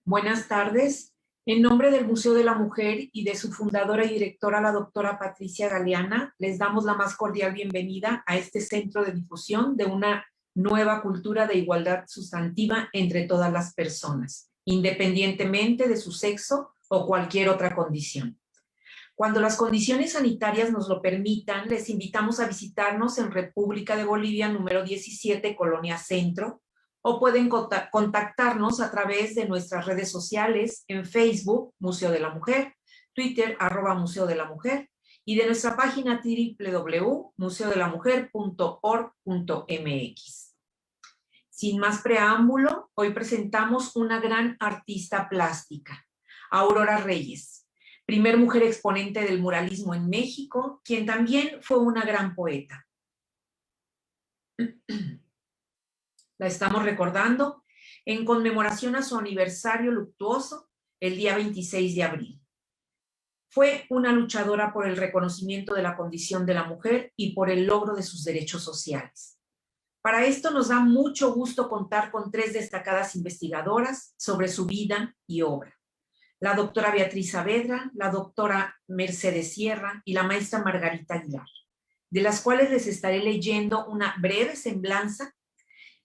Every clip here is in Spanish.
Buenas tardes. En nombre del Museo de la Mujer y de su fundadora y directora, la doctora Patricia Galeana, les damos la más cordial bienvenida a este centro de difusión de una nueva cultura de igualdad sustantiva entre todas las personas, independientemente de su sexo o cualquier otra condición. Cuando las condiciones sanitarias nos lo permitan, les invitamos a visitarnos en República de Bolivia, número 17, Colonia Centro, o pueden contactarnos a través de nuestras redes sociales en Facebook, Museo de la Mujer, Twitter, @Museo de la Mujer, y de nuestra página www.museodelamujer.org.mx. Sin más preámbulo, hoy presentamos una gran artista plástica, Aurora Reyes, primer mujer exponente del muralismo en México, quien también fue una gran poeta. La estamos recordando en conmemoración a su aniversario luctuoso, el día 26 de abril. Fue una luchadora por el reconocimiento de la condición de la mujer y por el logro de sus derechos sociales. Para esto nos da mucho gusto contar con 3 destacadas investigadoras sobre su vida y obra. La doctora Beatriz Saavedra, la doctora Mercedes Sierra y la maestra Margarita Aguilar, de las cuales les estaré leyendo una breve semblanza.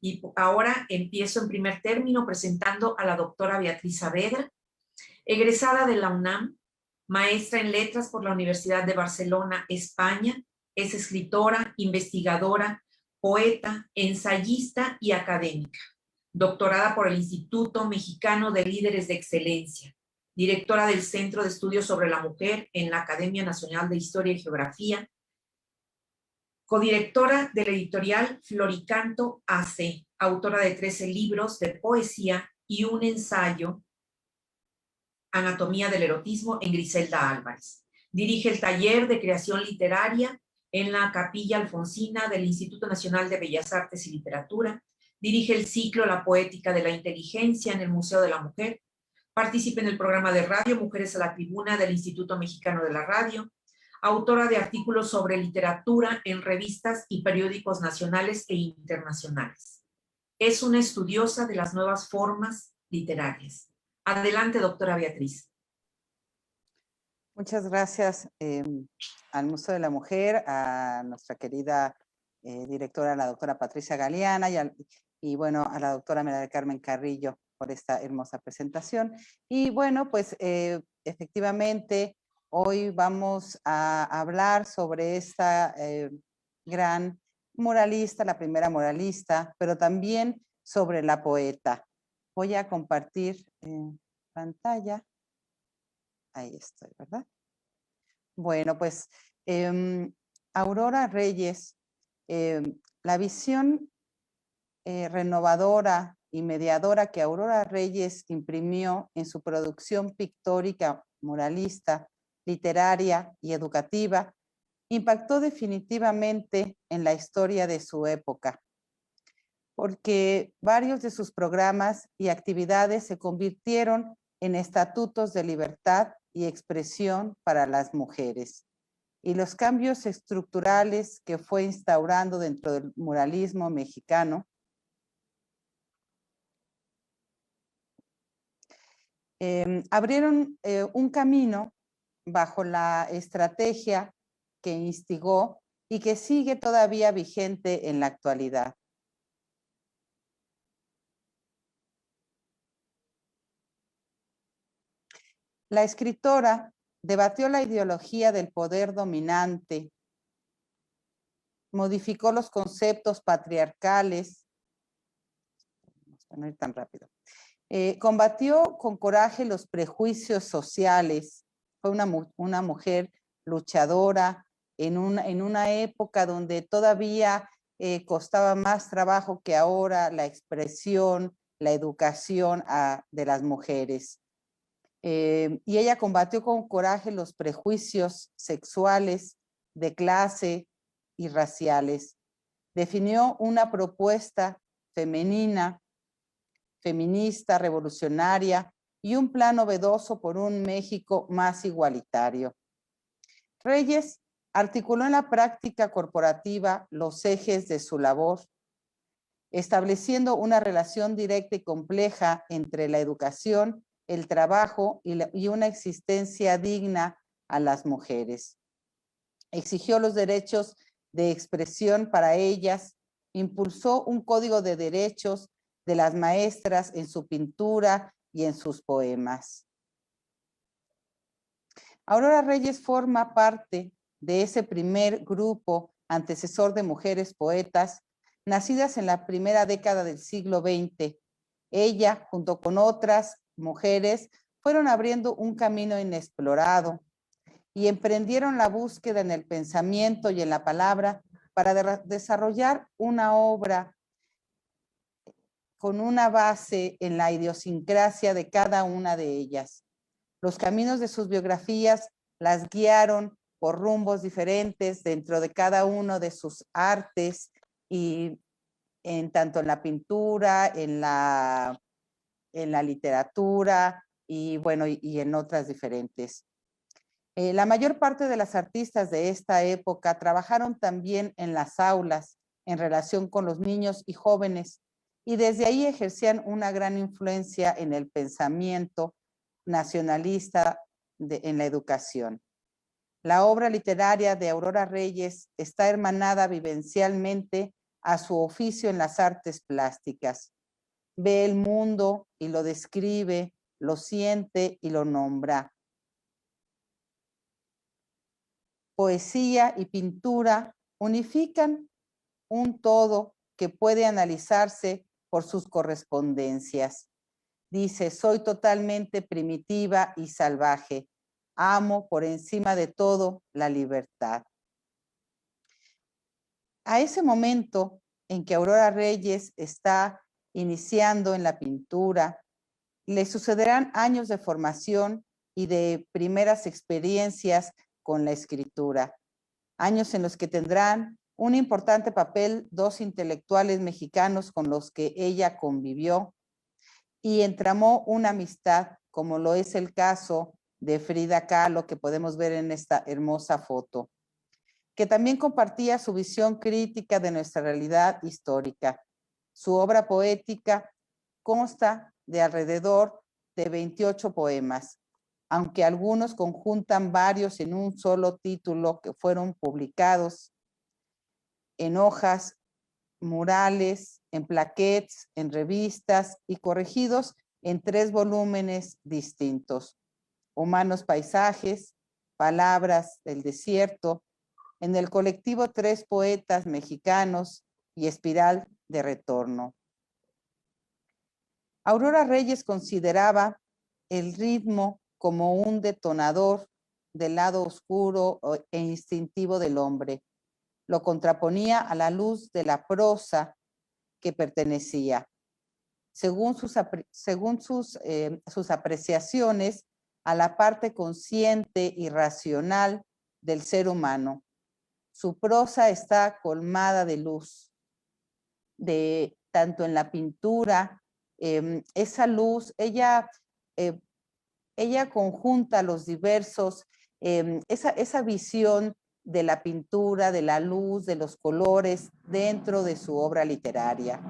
Y ahora empiezo en primer término presentando a la doctora Beatriz Saavedra, egresada de la UNAM, maestra en letras por la Universidad de Barcelona, España. Es escritora, investigadora, poeta, ensayista y académica. Doctorada por el Instituto Mexicano de Líderes de Excelencia. Directora del Centro de Estudios sobre la Mujer en la Academia Nacional de Historia y Geografía. Codirectora de la editorial Floricanto AC, autora de 13 libros de poesía y un ensayo, Anatomía del Erotismo, en Griselda Álvarez. Dirige el taller de creación literaria en la Capilla Alfonsina del Instituto Nacional de Bellas Artes y Literatura. Dirige el ciclo La Poética de la Inteligencia en el Museo de la Mujer. Participa en el programa de radio Mujeres a la Tribuna del Instituto Mexicano de la Radio. Autora de artículos sobre literatura en revistas y periódicos nacionales e internacionales. Es una estudiosa de las nuevas formas literarias. Adelante, doctora Beatriz. Muchas gracias al Museo de la Mujer, a nuestra querida directora, la doctora Patricia Galeana, y bueno, a la doctora María del Carmen Carrillo por esta hermosa presentación. Y bueno, pues efectivamente, hoy vamos a hablar sobre esta gran muralista, la primera muralista, pero también sobre la poeta. Voy a compartir pantalla. Ahí estoy, ¿verdad? Bueno, pues Aurora Reyes, la visión renovadora y mediadora que Aurora Reyes imprimió en su producción pictórica, muralista, literaria y educativa, impactó definitivamente en la historia de su época, porque varios de sus programas y actividades se convirtieron en estatutos de libertad y expresión para las mujeres. Y los cambios estructurales que fue instaurando dentro del muralismo mexicano abrieron un camino bajo la estrategia que instigó y que sigue todavía vigente en la actualidad. La escritora debatió la ideología del poder dominante, modificó los conceptos patriarcales, no ir tan rápido, combatió con coraje los prejuicios sociales, fue una mujer luchadora en una época donde todavía costaba más trabajo que ahora la expresión, la educación de las mujeres. Y ella combatió con coraje los prejuicios sexuales, de clase y raciales. Definió una propuesta femenina, feminista, revolucionaria y un plan novedoso por un México más igualitario. Reyes articuló en la práctica corporativa los ejes de su labor, estableciendo una relación directa y compleja entre la educación el trabajo y una existencia digna a las mujeres. Exigió los derechos de expresión para ellas, impulsó un código de derechos de las maestras en su pintura y en sus poemas. Aurora Reyes forma parte de ese primer grupo antecesor de mujeres poetas nacidas en la primera década del siglo XX. Ella, junto con otras mujeres, fueron abriendo un camino inexplorado y emprendieron la búsqueda en el pensamiento y en la palabra para desarrollar una obra con una base en la idiosincrasia de cada una de ellas. Los caminos de sus biografías las guiaron por rumbos diferentes dentro de cada uno de sus artes y tanto en la pintura, en la literatura y bueno, y en otras diferentes. La mayor parte de las artistas de esta época trabajaron también en las aulas en relación con los niños y jóvenes y desde ahí ejercían una gran influencia en el pensamiento nacionalista en la educación. La obra literaria de Aurora Reyes está hermanada vivencialmente a su oficio en las artes plásticas. Ve el mundo y lo describe, lo siente y lo nombra. Poesía y pintura unifican un todo que puede analizarse por sus correspondencias. Dice, soy totalmente primitiva y salvaje. Amo por encima de todo la libertad. A ese momento en que Aurora Reyes está iniciando en la pintura, le sucederán años de formación y de primeras experiencias con la escritura. Años en los que tendrán un importante papel dos intelectuales mexicanos con los que ella convivió y entramó una amistad, como lo es el caso de Frida Kahlo, que podemos ver en esta hermosa foto, que también compartía su visión crítica de nuestra realidad histórica. Su obra poética consta de alrededor de 28 poemas, aunque algunos conjuntan varios en un solo título que fueron publicados en hojas, murales, en plaquettes, en revistas y corregidos en 3 volúmenes distintos: Humanos Paisajes, Palabras del Desierto, en el colectivo 3 Poetas Mexicanos y Espiral de Retorno. Aurora Reyes consideraba el ritmo como un detonador del lado oscuro e instintivo del hombre. Lo contraponía a la luz de la prosa que pertenecía. Según sus apreciaciones, a la parte consciente y racional del ser humano. Su prosa está colmada de luz, tanto en la pintura, esa luz, ella conjunta los diversos, esa visión de la pintura, de la luz, de los colores dentro de su obra literaria.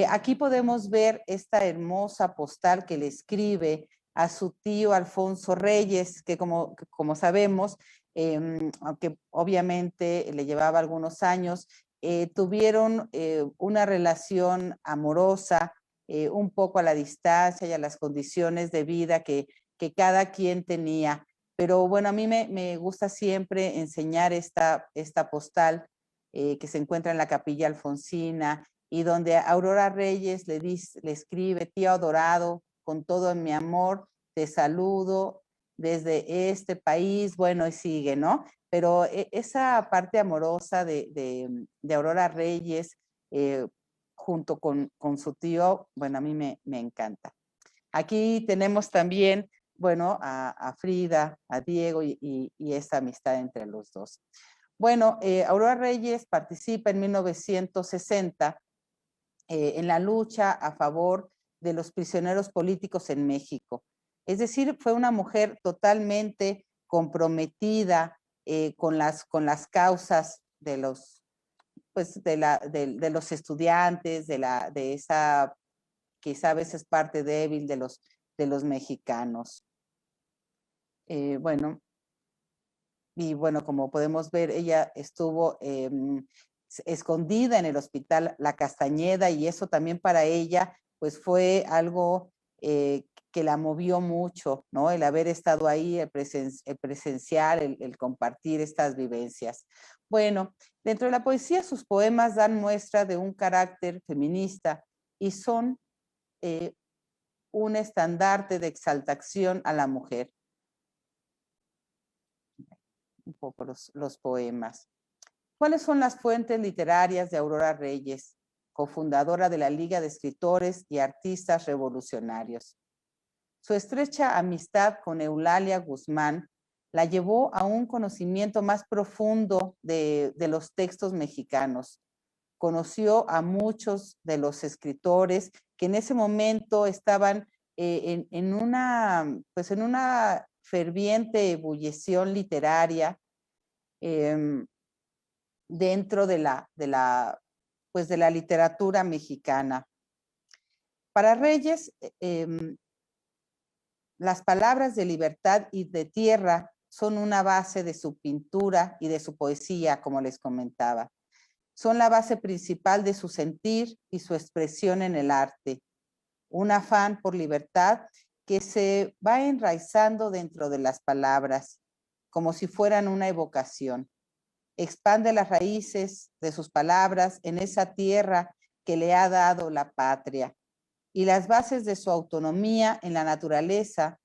Aquí podemos ver esta hermosa postal que le escribe a su tío Alfonso Reyes, que como sabemos, aunque obviamente le llevaba algunos años, tuvieron una relación amorosa, un poco a la distancia y a las condiciones de vida que cada quien tenía. Pero bueno, a mí me gusta siempre enseñar esta postal que se encuentra en la Capilla Alfonsina y donde Aurora Reyes le escribe: tío adorado, con todo mi amor, te saludo desde este país, bueno, y sigue, ¿no? Pero esa parte amorosa de Aurora Reyes junto con su tío, bueno, a mí me encanta. Aquí tenemos también, bueno, a Frida, a Diego y esta amistad entre los dos. Bueno, Aurora Reyes participa en 1960 en la lucha a favor de los prisioneros políticos en México. Es decir, fue una mujer totalmente comprometida con las causas de los, pues, de los estudiantes, de esa quizá a veces parte débil de los los mexicanos. Bueno, como podemos ver, ella estuvo escondida en el hospital La Castañeda, y eso también para ella pues fue algo que la movió mucho, ¿no? El haber estado ahí, el presenciar, el compartir estas vivencias. Bueno, dentro de la poesía sus poemas dan muestra de un carácter feminista y son un estandarte de exaltación a la mujer. Un poco los poemas. ¿Cuáles son las fuentes literarias de Aurora Reyes, cofundadora de la Liga de Escritores y Artistas Revolucionarios? Su estrecha amistad con Eulalia Guzmán la llevó a un conocimiento más profundo de los textos mexicanos. Conoció a muchos de los escritores que en ese momento estaban en una ferviente ebullición literaria dentro de la literatura mexicana. Para Reyes, las palabras de libertad y de tierra son una base de su pintura y de su poesía, como les comentaba. Son la base principal de su sentir y su expresión en el arte. Un afán por libertad que se va enraizando dentro de las palabras, como si fueran una evocación. Expande las raíces de sus palabras en esa tierra que le ha dado la patria y las bases de su autonomía en la naturaleza,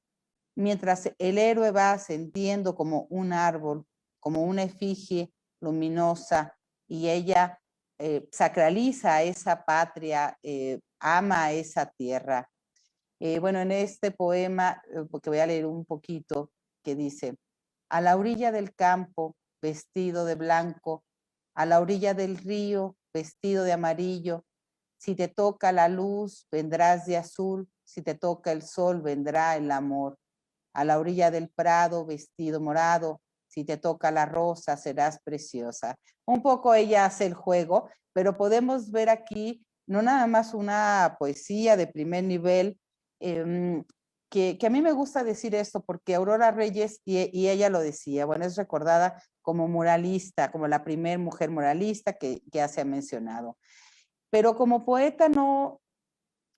mientras el héroe va ascendiendo como un árbol, como una efigie luminosa, y ella sacraliza a esa patria, ama a esa tierra. Bueno, en este poema, porque voy a leer un poquito, que dice: a la orilla del campo, vestido de blanco, a la orilla del río, vestido de amarillo, si te toca la luz, vendrás de azul, si te toca el sol, vendrá el amor. A la orilla del prado, vestido morado, si te toca la rosa, serás preciosa. Un poco ella hace el juego, pero podemos ver aquí no nada más una poesía de primer nivel, que a mí me gusta decir esto porque Aurora Reyes, y ella lo decía, bueno, es recordada como muralista, como la primer mujer muralista que ya se ha mencionado. Pero como poeta no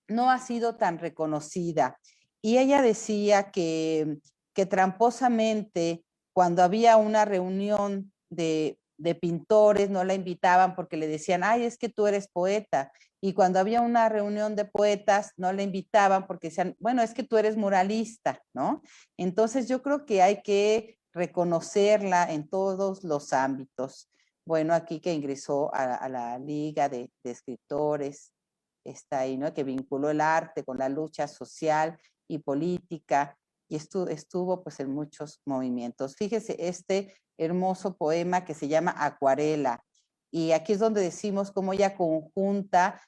ha sido tan reconocida. Y ella decía que tramposamente, cuando había una reunión de pintores, no la invitaban porque le decían: ay, es que tú eres poeta. Y cuando había una reunión de poetas, no la invitaban porque decían: bueno, es que tú eres muralista, ¿no? Entonces yo creo que hay que reconocerla en todos los ámbitos. Bueno, aquí que ingresó a la Liga de Escritores, está ahí, ¿no? Que vinculó el arte con la lucha social y política, y estuvo pues en muchos movimientos. Fíjese este hermoso poema que se llama Acuarela, y aquí es donde decimos cómo ella conjunta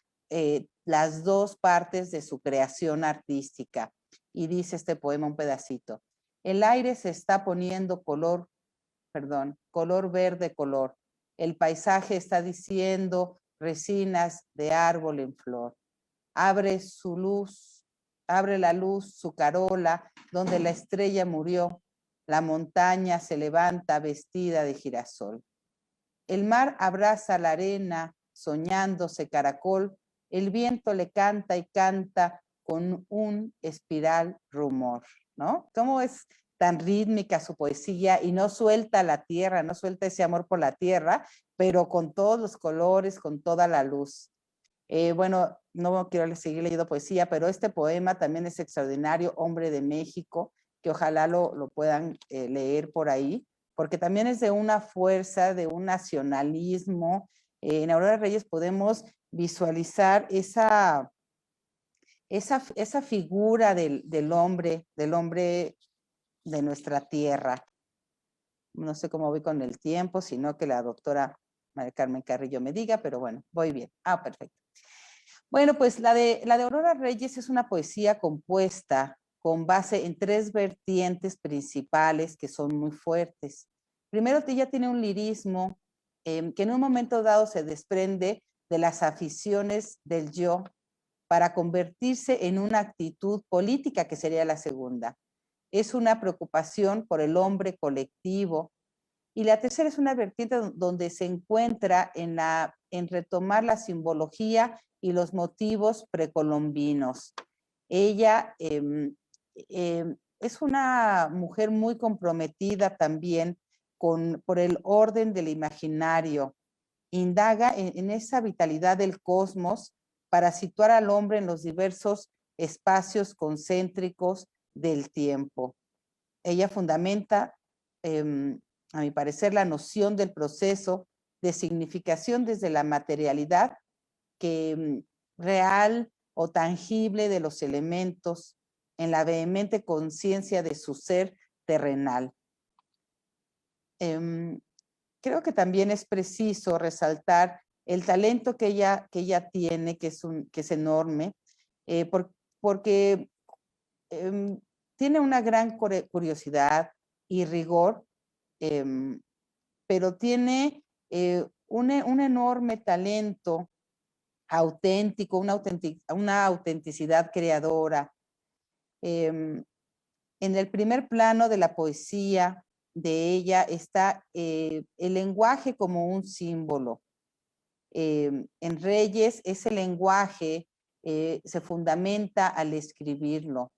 las dos partes de su creación artística. Y dice este poema un pedacito: el aire se está poniendo color verde color. El paisaje está diciendo resinas de árbol en flor. Abre la luz, su carola, donde la estrella murió. La montaña se levanta vestida de girasol. El mar abraza la arena, soñándose caracol. El viento le canta y canta con un espiral rumor, ¿no? ¿Cómo es tan rítmica su poesía? Y no suelta la tierra, no suelta ese amor por la tierra, pero con todos los colores, con toda la luz. Bueno, no quiero seguir leyendo poesía, pero este poema también es extraordinario, Hombre de México, que ojalá lo puedan leer por ahí, porque también es de una fuerza, de un nacionalismo. En Aurora Reyes podemos visualizar esa figura del hombre de nuestra tierra. No sé cómo voy con el tiempo, sino que la doctora María Carmen Carrillo me diga, pero bueno, voy bien. Ah, perfecto. Bueno, pues la de Aurora Reyes es una poesía compuesta con base en tres vertientes principales que son muy fuertes. Primero, ella tiene un lirismo que en un momento dado se desprende de las aficiones del yo para convertirse en una actitud política, que sería la segunda. Es una preocupación por el hombre colectivo. Y la tercera es una vertiente donde se encuentra en retomar la simbología y los motivos precolombinos. Ella es una mujer muy comprometida también por el orden del imaginario. Indaga en esa vitalidad del cosmos para situar al hombre en los diversos espacios concéntricos del tiempo. Ella fundamenta, a mi parecer, la noción del proceso de significación desde la materialidad real o tangible de los elementos en la vehemente conciencia de su ser terrenal. Creo que también es preciso resaltar el talento que ella tiene, que es enorme, porque tiene una gran curiosidad y rigor, pero tiene un enorme talento auténtico, una autenticidad creadora. En el primer plano de la poesía de ella está el lenguaje como un símbolo. En Reyes ese lenguaje se fundamenta al escribirlo.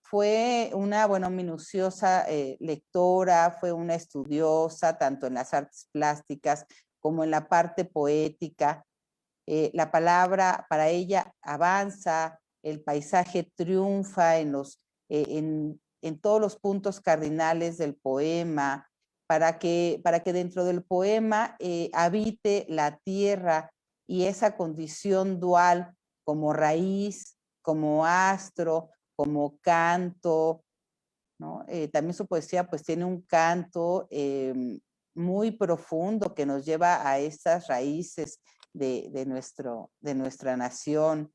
Fue una, minuciosa lectora, fue una estudiosa tanto en las artes plásticas como en la parte poética. La palabra para ella avanza, el paisaje triunfa en todos los puntos cardinales del poema, para que dentro del poema habite la tierra y esa condición dual como raíz, como astro, como canto, ¿no? También su poesía pues tiene un canto muy profundo que nos lleva a estas raíces de nuestra nación.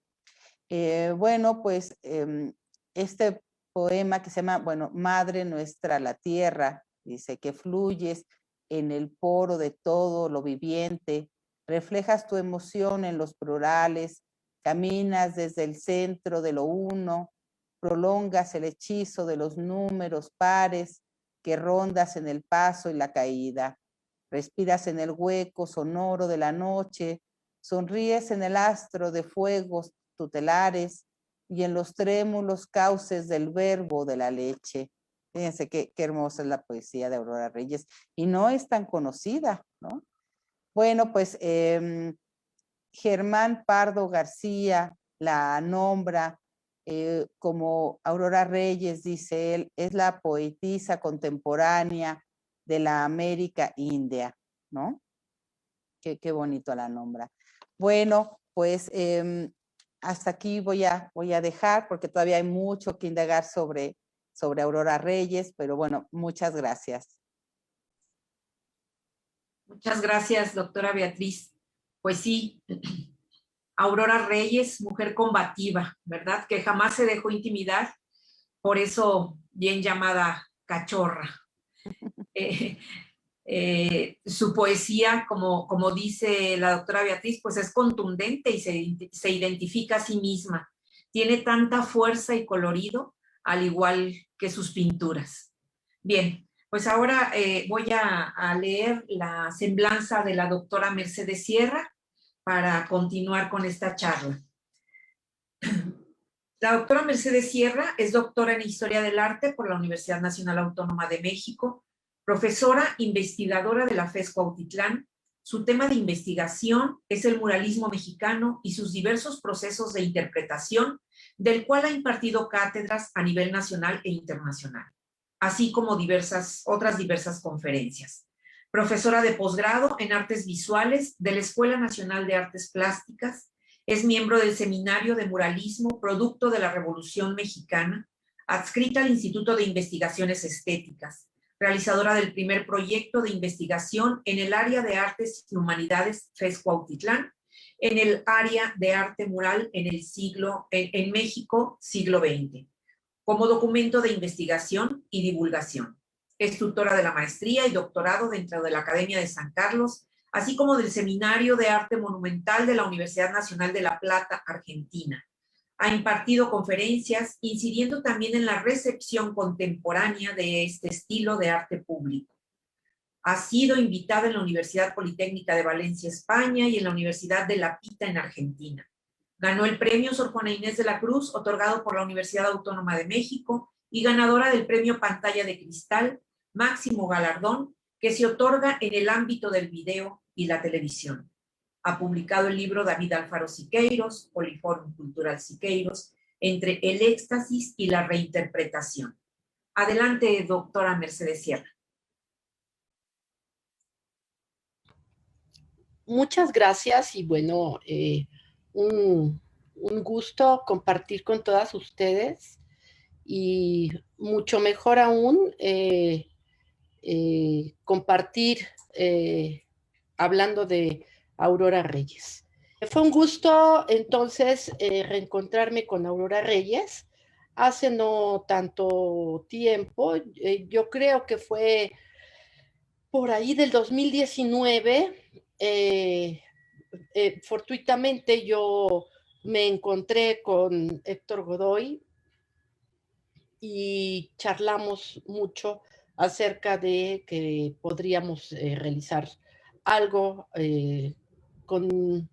Este poema que se llama, Madre nuestra la tierra, dice que fluyes en el poro de todo lo viviente, reflejas tu emoción en los plurales, caminas desde el centro de lo uno, prolongas el hechizo de los números pares que rondas en el paso y la caída. Respiras en el hueco sonoro de la noche, sonríes en el astro de fuegos tutelares y en los trémulos cauces del verbo de la leche. Fíjense qué hermosa es la poesía de Aurora Reyes y no es tan conocida, ¿no? Bueno, pues Germán Pardo García la nombra como Aurora Reyes, dice él, es la poetisa contemporánea de la América India, ¿no? Qué bonito la nombra. Bueno, pues hasta aquí voy a dejar porque todavía hay mucho que indagar sobre Aurora Reyes, pero bueno, muchas gracias. Muchas gracias, doctora Beatriz. Pues sí, Aurora Reyes, mujer combativa, ¿verdad? Que jamás se dejó intimidar, por eso bien llamada cachorra. Su poesía, como dice la doctora Beatriz, pues es contundente y se identifica a sí misma. Tiene tanta fuerza y colorido, al igual que sus pinturas. Bien, pues ahora voy a leer la semblanza de la doctora Mercedes Sierra para continuar con esta charla. La doctora Mercedes Sierra es doctora en Historia del Arte por la Universidad Nacional Autónoma de México, profesora investigadora de la FES Cuautitlán. Su tema de investigación es el muralismo mexicano y sus diversos procesos de interpretación, del cual ha impartido cátedras a nivel nacional e internacional, así como otras diversas conferencias. Profesora de posgrado en Artes Visuales de la Escuela Nacional de Artes Plásticas, es miembro del Seminario de Muralismo, producto de la Revolución Mexicana, adscrita al Instituto de Investigaciones Estéticas, realizadora del primer proyecto de investigación en el área de Artes y Humanidades FES Cuautitlán, en el área de arte mural en México, siglo XX, como documento de investigación y divulgación. Es tutora de la maestría y doctorado dentro de la Academia de San Carlos, así como del Seminario de Arte Monumental de la Universidad Nacional de La Plata, Argentina, Ha impartido conferencias, incidiendo también en la recepción contemporánea de este estilo de arte público. Ha sido invitada en la Universidad Politécnica de Valencia, España, y en la Universidad de La Pita, en Argentina. Ganó el premio Sor Juana Inés de la Cruz, otorgado por la Universidad Autónoma de México, y ganadora del premio Pantalla de Cristal, máximo galardón que se otorga en el ámbito del video y la televisión. Ha publicado el libro David Alfaro Siqueiros, Poliforum Cultural Siqueiros, Entre el éxtasis y la reinterpretación. Adelante, doctora Mercedes Sierra. Muchas gracias y bueno, un gusto compartir con todas ustedes y mucho mejor aún compartir hablando de Aurora Reyes. Fue un gusto entonces reencontrarme con Aurora Reyes hace no tanto tiempo, yo creo que fue por ahí del 2019, fortuitamente yo me encontré con Héctor Godoy y charlamos mucho acerca de que podríamos realizar algo con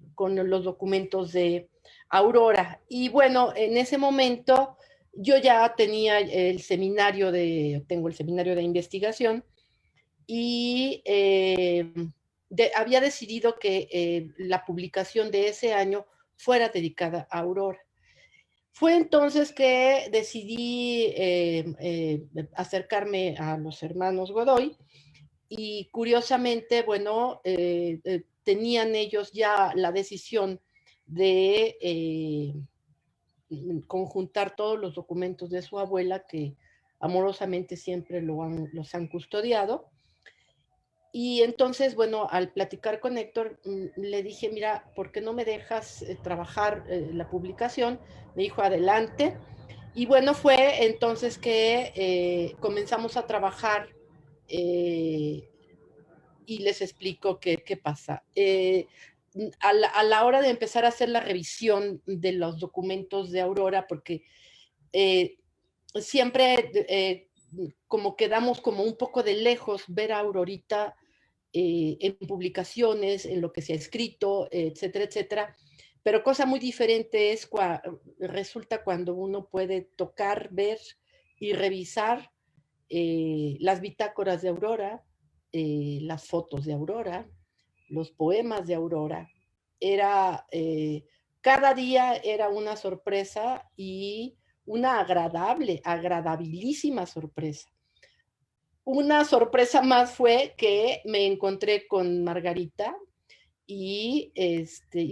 los documentos de Aurora. Y bueno, en ese momento yo ya tenía tengo el seminario de investigación y había decidido que la publicación de ese año fuera dedicada a Aurora. Fue entonces que decidí acercarme a los hermanos Godoy y curiosamente, bueno, tenían ellos ya la decisión de conjuntar todos los documentos de su abuela que amorosamente siempre los han custodiado. Y entonces, bueno, al platicar con Héctor, le dije, mira, ¿por qué no me dejas trabajar la publicación? Me dijo, adelante. Y bueno, fue entonces que comenzamos a trabajar y les explico qué pasa. A la hora de empezar a hacer la revisión de los documentos de Aurora, porque siempre como quedamos como un poco de lejos ver a Aurorita en publicaciones, en lo que se ha escrito, etcétera, etcétera. Pero cosa muy diferente es resulta cuando uno puede tocar, ver y revisar las bitácoras de Aurora, las fotos de Aurora, los poemas de Aurora. Cada día era una sorpresa y una agradabilísima sorpresa. Una sorpresa más fue que me encontré con Margarita y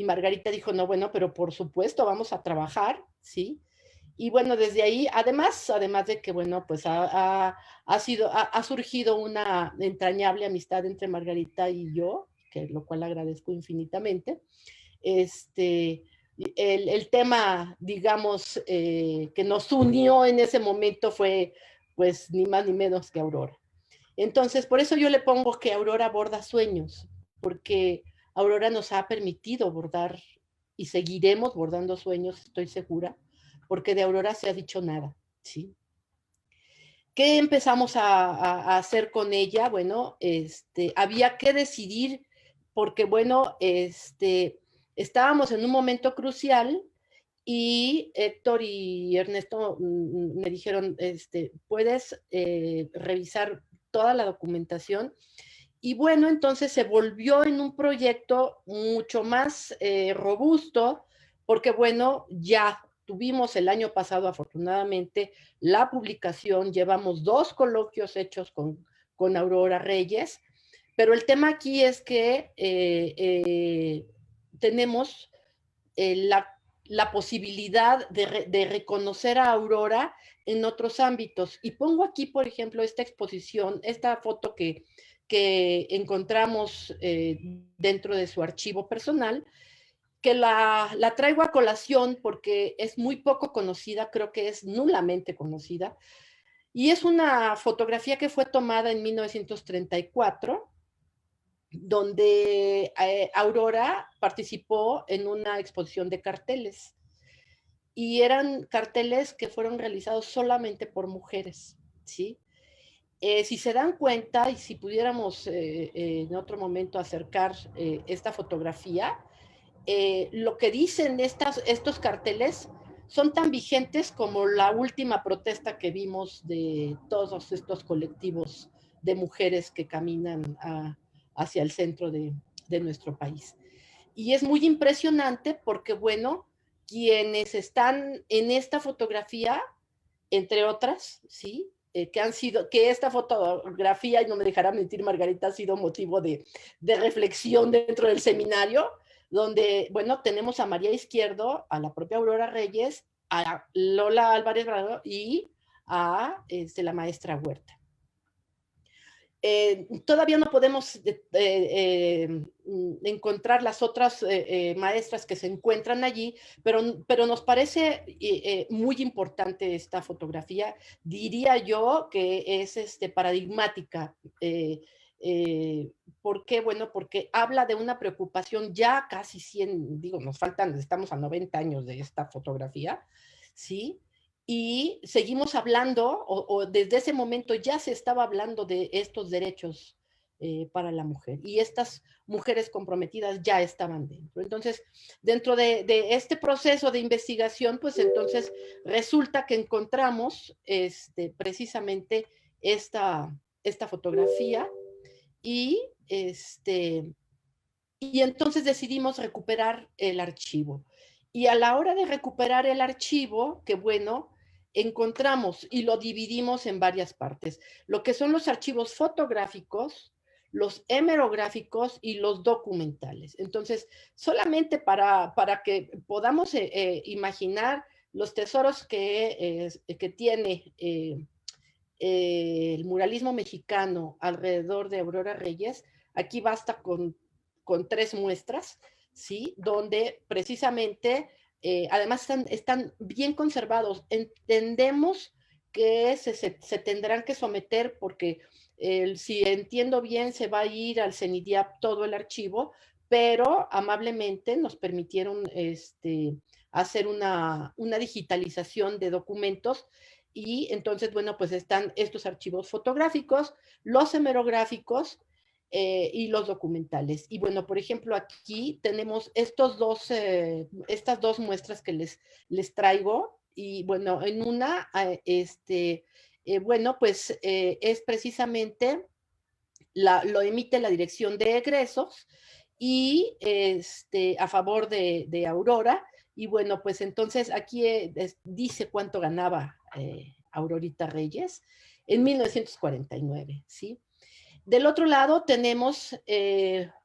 Margarita dijo, no, bueno, pero por supuesto vamos a trabajar, ¿sí? Y bueno, desde ahí, además de que, bueno, pues ha surgido una entrañable amistad entre Margarita y yo, lo cual agradezco infinitamente. El tema, digamos, que nos unió en ese momento fue, pues, ni más ni menos que Aurora. Entonces, por eso yo le pongo que Aurora borda sueños, porque Aurora nos ha permitido bordar y seguiremos bordando sueños, estoy segura, porque de Aurora se ha dicho nada, ¿sí? ¿Qué empezamos a hacer con ella? Bueno, había que decidir, porque bueno, estábamos en un momento crucial y Héctor y Ernesto me dijeron, puedes revisar toda la documentación. Y bueno, entonces se volvió en un proyecto mucho más robusto, porque bueno, ya tuvimos el año pasado, afortunadamente, la publicación, llevamos 2 coloquios hechos con Aurora Reyes, pero el tema aquí es que tenemos la posibilidad de reconocer a Aurora en otros ámbitos. Y pongo aquí, por ejemplo, esta exposición, esta foto que encontramos dentro de su archivo personal, que la traigo a colación porque es muy poco conocida, creo que es nulamente conocida, y es una fotografía que fue tomada en 1934, donde Aurora participó en una exposición de carteles. y eran carteles que fueron realizados solamente por mujeres, ¿sí? Si se dan cuenta y si pudiéramos en otro momento acercar esta fotografía, lo que dicen estos carteles son tan vigentes como la última protesta que vimos de todos estos colectivos de mujeres que caminan hacia el centro de nuestro país. Y es muy impresionante porque, bueno, quienes están en esta fotografía, entre otras, ¿sí? Que esta fotografía, y no me dejará mentir Margarita, ha sido motivo de reflexión dentro del seminario, donde, bueno, tenemos a María Izquierdo, a la propia Aurora Reyes, a Lola Álvarez Bravo y a la maestra Huerta. Todavía no podemos encontrar las otras maestras que se encuentran allí, pero nos parece muy importante esta fotografía. Diría yo que es paradigmática. ¿Por qué? Bueno, porque habla de una preocupación ya casi 100, digo, nos faltan, estamos a 90 años de esta fotografía, ¿sí? Y seguimos hablando, o desde ese momento ya se estaba hablando de estos derechos para la mujer, y estas mujeres comprometidas ya estaban dentro. Entonces, dentro de este proceso de investigación, pues entonces resulta que encontramos precisamente esta fotografía, y entonces decidimos recuperar el archivo. Y a la hora de recuperar el archivo, que bueno, encontramos y lo dividimos en varias partes. Lo que son los archivos fotográficos, los hemerográficos y los documentales. Entonces, solamente para que podamos imaginar los tesoros que tiene el muralismo mexicano alrededor de Aurora Reyes, aquí basta con 3 muestras, ¿sí? Donde precisamente, además están bien conservados. Entendemos que se tendrán que someter porque, si entiendo bien, se va a ir al CENIDIAP todo el archivo, pero amablemente nos permitieron hacer una digitalización de documentos. Y entonces, bueno, pues están estos archivos fotográficos, los hemerográficos y los documentales. Y bueno, por ejemplo, aquí tenemos estas dos muestras que les traigo. Y bueno, en una, bueno, pues es precisamente, lo emite la Dirección de Egresos y a favor de Aurora. Y bueno, pues entonces aquí dice cuánto ganaba Aurorita Reyes en 1949, ¿sí? Del otro lado tenemos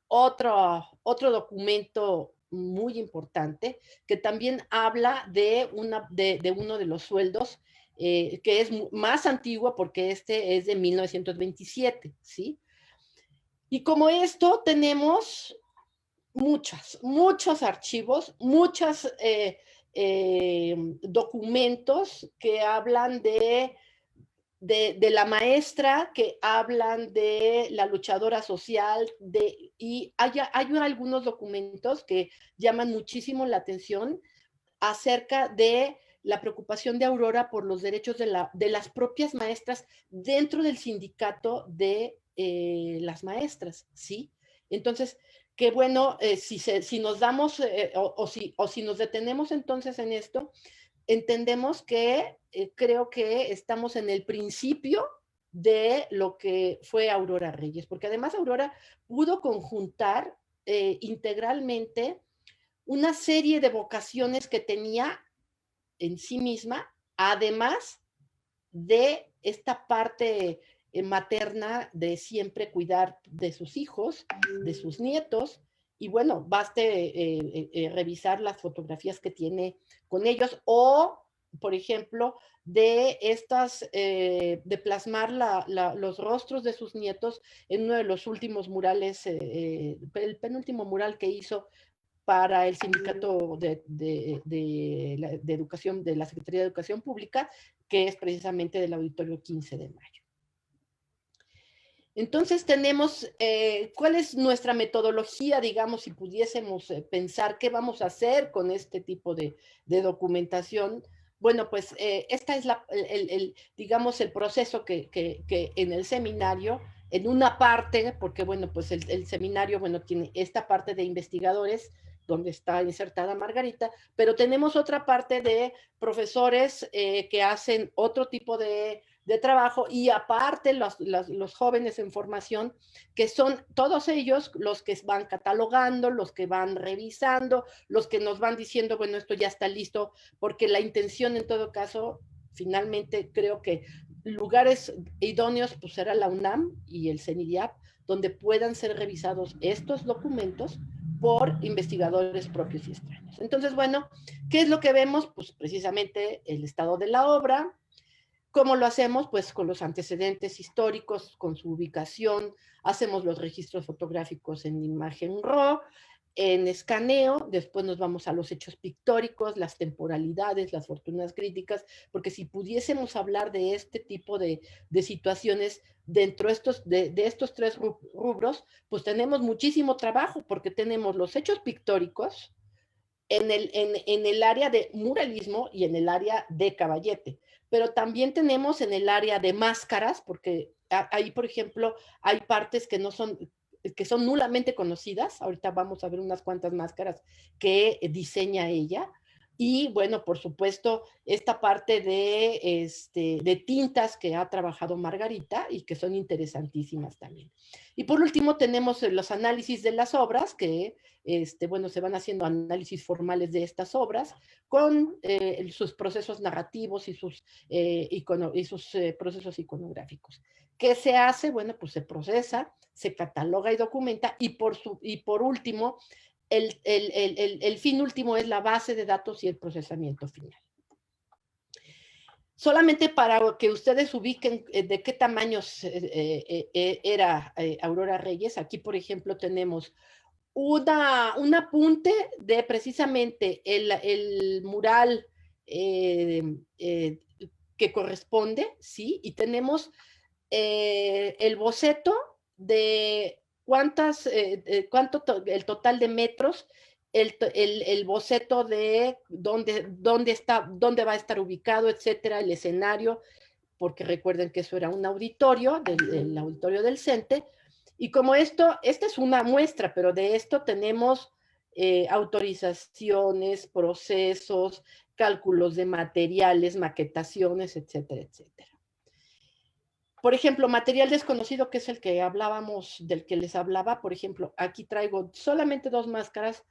otro documento muy importante que también habla de uno de los sueldos que es más antiguo porque este es de 1927, ¿sí? Y como esto tenemos muchos archivos, muchos documentos que hablan de la maestra, que hablan de la luchadora social, y hay algunos documentos que llaman muchísimo la atención acerca de la preocupación de Aurora por los derechos de las propias maestras dentro del sindicato de las maestras, ¿sí? Entonces, qué bueno, si nos damos, o si nos detenemos entonces en esto, entendemos que creo que estamos en el principio de lo que fue Aurora Reyes, porque además Aurora pudo conjuntar integralmente una serie de vocaciones que tenía en sí misma, además de esta parte materna de siempre cuidar de sus hijos, de sus nietos. Y bueno, baste revisar las fotografías que tiene con ellos, o, por ejemplo, de plasmar los rostros de sus nietos en uno de los últimos murales, el penúltimo mural que hizo para el sindicato de educación, de la Secretaría de Educación Pública, que es precisamente del Auditorio 15 de Mayo. Entonces tenemos, ¿cuál es nuestra metodología, digamos, si pudiésemos pensar qué vamos a hacer con este tipo de documentación? Bueno, pues esta es digamos, el proceso que en el seminario, en una parte, porque bueno, pues el seminario, bueno, tiene esta parte de investigadores, donde está insertada Margarita, pero tenemos otra parte de profesores que hacen otro tipo de trabajo, y aparte los jóvenes en formación, que son todos ellos los que van catalogando, los que van revisando, los que nos van diciendo, bueno, esto ya está listo, porque la intención en todo caso, finalmente creo que lugares idóneos pues será la UNAM y el CENIDIAP, donde puedan ser revisados estos documentos por investigadores propios y extraños. Entonces, bueno, ¿qué es lo que vemos? Pues precisamente el estado de la obra. ¿Cómo lo hacemos? Pues con los antecedentes históricos, con su ubicación, hacemos los registros fotográficos en imagen RAW, en escaneo, después nos vamos a los hechos pictóricos, las temporalidades, las fortunas críticas, porque si pudiésemos hablar de este tipo de situaciones dentro de estos tres rubros, pues tenemos muchísimo trabajo, porque tenemos los hechos pictóricos en el área de muralismo y en el área de caballete, pero también tenemos en el área de máscaras, porque ahí, por ejemplo, hay partes que son nulamente conocidas. Ahorita vamos a ver unas cuantas máscaras que diseña ella. Y bueno, por supuesto, esta parte de tintas que ha trabajado Margarita y que son interesantísimas también. Y por último tenemos los análisis de las obras, que bueno, se van haciendo análisis formales de estas obras con sus procesos narrativos y sus procesos iconográficos. ¿Qué se hace? Bueno, pues se procesa, se cataloga y documenta, y por último, el fin último es la base de datos y el procesamiento final. Solamente para que ustedes ubiquen de qué tamaños era Aurora Reyes, aquí por ejemplo tenemos un apunte de precisamente el mural que corresponde, ¿sí? Y tenemos el boceto de el total de metros, el boceto de dónde va a estar ubicado, etcétera, el escenario, porque recuerden que eso era un auditorio, el auditorio del CENTE, y como esta es una muestra, pero de esto tenemos autorizaciones, procesos, cálculos de materiales, maquetaciones, etcétera, etcétera. Por ejemplo, material desconocido, que es el que hablábamos, del que les hablaba. Por ejemplo, aquí traigo solamente 2 máscaras,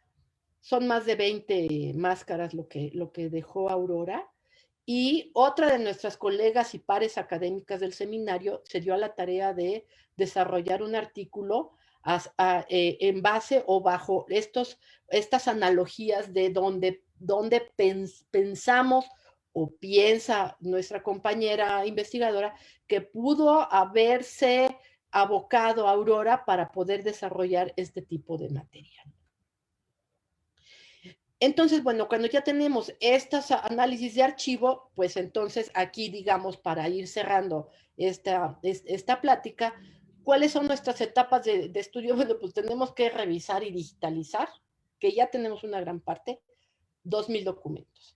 son más de 20 máscaras lo que dejó Aurora. Y otra de nuestras colegas y pares académicas del seminario se dio a la tarea de desarrollar un artículo en base o bajo estas analogías de donde pensamos o piensa nuestra compañera investigadora que pudo haberse abocado a Aurora para poder desarrollar este tipo de material. Entonces, bueno, cuando ya tenemos estos análisis de archivo, pues entonces aquí, digamos, para ir cerrando esta plática, ¿cuáles son nuestras etapas de estudio? Bueno, pues tenemos que revisar y digitalizar, que ya tenemos una gran parte, 2,000 documentos.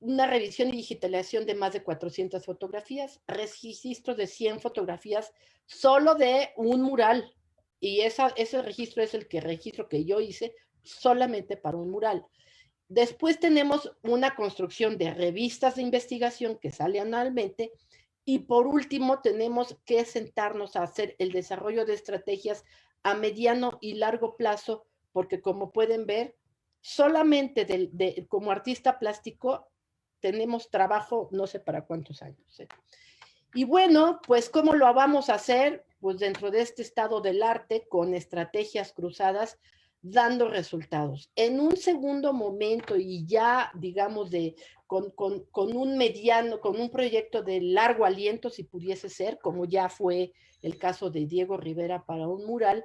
Una revisión y digitalización de más de 400 fotografías, registros de 100 fotografías solo de un mural. Y ese registro es el registro que yo hice solamente para un mural. Después tenemos una construcción de revistas de investigación que sale anualmente. Y por último, tenemos que sentarnos a hacer el desarrollo de estrategias a mediano y largo plazo, porque como pueden ver, solamente como artista plástico tenemos trabajo no sé para cuántos años. Y bueno, pues ¿cómo lo vamos a hacer? Pues dentro de este estado del arte, con estrategias cruzadas, dando resultados. En un segundo momento, y ya digamos con un proyecto de largo aliento, si pudiese ser, como ya fue el caso de Diego Rivera para un mural,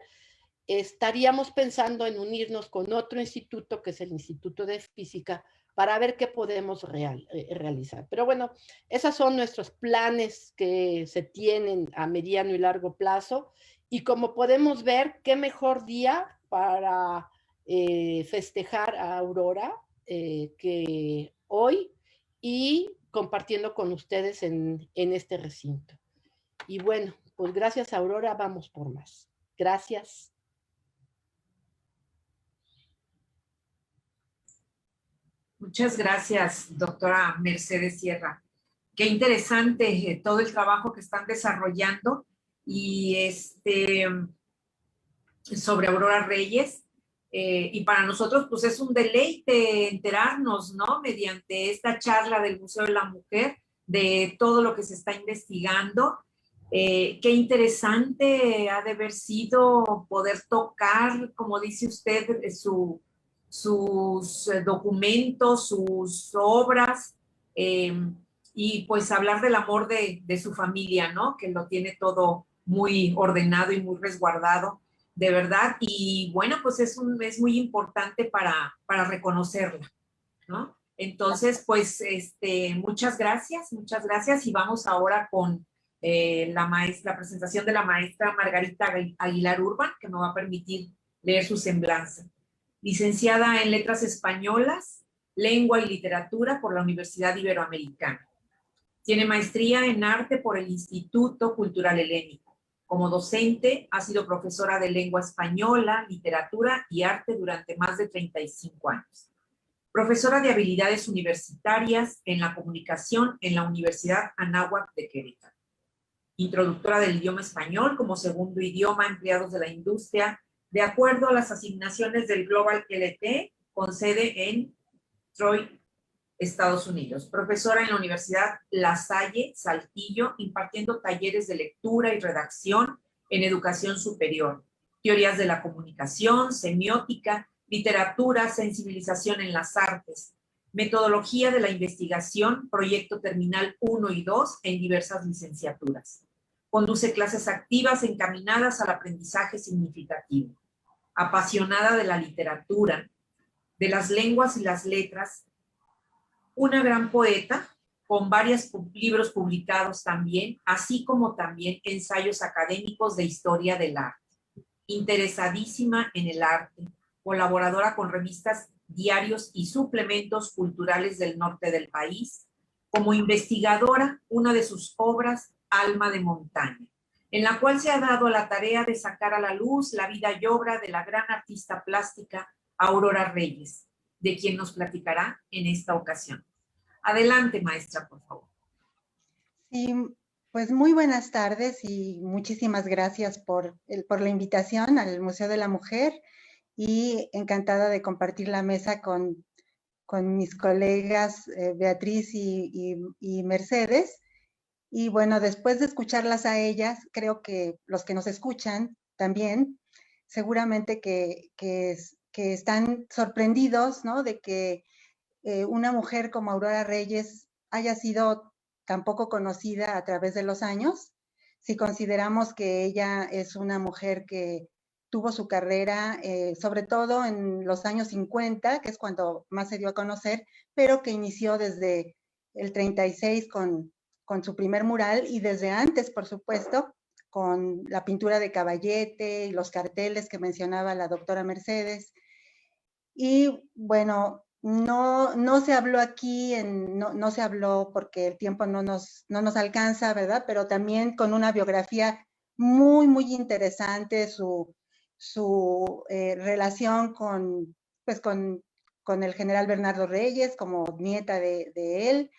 estaríamos pensando en unirnos con otro instituto, que es el Instituto de Física, para ver qué podemos realizar. Pero bueno, esos son nuestros planes que se tienen a mediano y largo plazo. Y como podemos ver, qué mejor día para festejar a Aurora que hoy, y compartiendo con ustedes en este recinto. Y bueno, pues gracias, Aurora, vamos por más. Gracias. Muchas gracias, doctora Mercedes Sierra. Qué interesante todo el trabajo que están desarrollando y sobre Aurora Reyes. Y para nosotros, pues es un deleite enterarnos, ¿no? Mediante esta charla del Museo de la Mujer, de todo lo que se está investigando. Qué interesante ha de haber sido poder tocar, como dice usted, sus documentos, sus obras, y pues hablar del amor de su familia, ¿no? Que lo tiene todo muy ordenado y muy resguardado, de verdad. Y bueno, pues es muy importante para reconocerla, ¿no? Entonces, pues, muchas gracias y vamos ahora con la presentación de la maestra Margarita Aguilar Urban, que me va a permitir leer su semblanza. Licenciada en Letras Españolas, Lengua y Literatura por la Universidad Iberoamericana. Tiene maestría en Arte por el Instituto Cultural Helénico. Como docente, ha sido profesora de Lengua Española, Literatura y Arte durante más de 35 años. Profesora de Habilidades Universitarias en la Comunicación en la Universidad Anáhuac de Querétaro. Introductora del idioma español como segundo idioma a empleados de la industria, de acuerdo a las asignaciones del Global LT, con sede en Troy, Estados Unidos. Profesora en la Universidad La Salle, Saltillo, impartiendo talleres de lectura y redacción en educación superior, teorías de la comunicación, semiótica, literatura, sensibilización en las artes, metodología de la investigación, proyecto terminal 1 y 2 en diversas licenciaturas. Conduce clases activas encaminadas al aprendizaje significativo. Apasionada de la literatura, de las lenguas y las letras, una gran poeta con varios libros publicados también, así como también ensayos académicos de historia del arte. Interesadísima en el arte, colaboradora con revistas, diarios y suplementos culturales del norte del país. Como investigadora, una de sus obras, Alma de Montaña, en la cual se ha dado la tarea de sacar a la luz la vida y obra de la gran artista plástica Aurora Reyes, de quien nos platicará en esta ocasión. Adelante, maestra, por favor. Sí, pues muy buenas tardes y muchísimas gracias por la invitación al Museo de la Mujer, y encantada de compartir la mesa con mis colegas Beatriz y Mercedes. Y bueno, después de escucharlas a ellas, creo que los que nos escuchan también, seguramente que están sorprendidos, ¿no? De que una mujer como Aurora Reyes haya sido tan poco conocida a través de los años, si consideramos que ella es una mujer que tuvo su carrera, sobre todo en los años 50, que es cuando más se dio a conocer, pero que inició desde el 36 con su primer mural, y desde antes, por supuesto, con la pintura de Caballete y los carteles que mencionaba la doctora Mercedes. Y bueno, no se habló aquí, no se habló porque el tiempo no nos alcanza, ¿verdad? Pero también con una biografía muy, muy interesante, su relación con el general Bernardo Reyes, como nieta de él,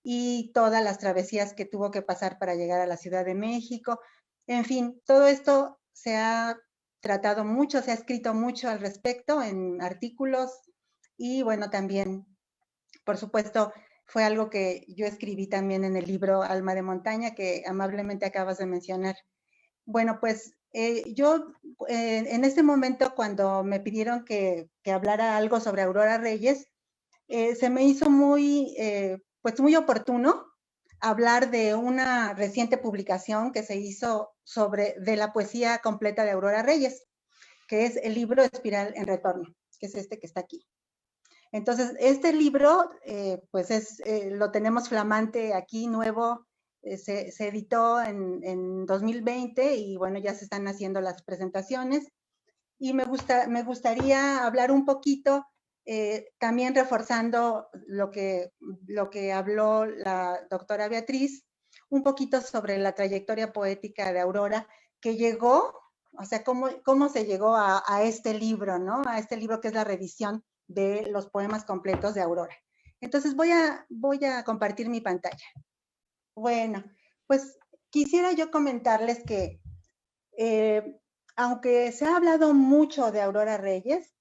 y todas las travesías que tuvo que pasar para llegar a la Ciudad de México. En fin, todo esto se ha tratado mucho, se ha escrito mucho al respecto en artículos, y bueno, también, por supuesto, fue algo que yo escribí también en el libro Alma de Montaña, que amablemente acabas de mencionar. Bueno, pues yo en este momento, cuando me pidieron que hablara algo sobre Aurora Reyes, se me hizo muy oportuno hablar de una reciente publicación que se hizo de la poesía completa de Aurora Reyes, que es el libro Espiral en Retorno, que es este que está aquí. Entonces, este libro, pues lo tenemos flamante aquí, nuevo, se editó en 2020 y bueno, ya se están haciendo las presentaciones. Y me gustaría hablar un poquito, también reforzando lo que habló la doctora Beatriz, un poquito sobre la trayectoria poética de Aurora, que llegó, o sea, cómo se llegó a este libro, ¿no? A este libro que es la revisión de los poemas completos de Aurora. Entonces voy a compartir mi pantalla. Bueno, pues quisiera yo comentarles que aunque se ha hablado mucho de Aurora Reyes,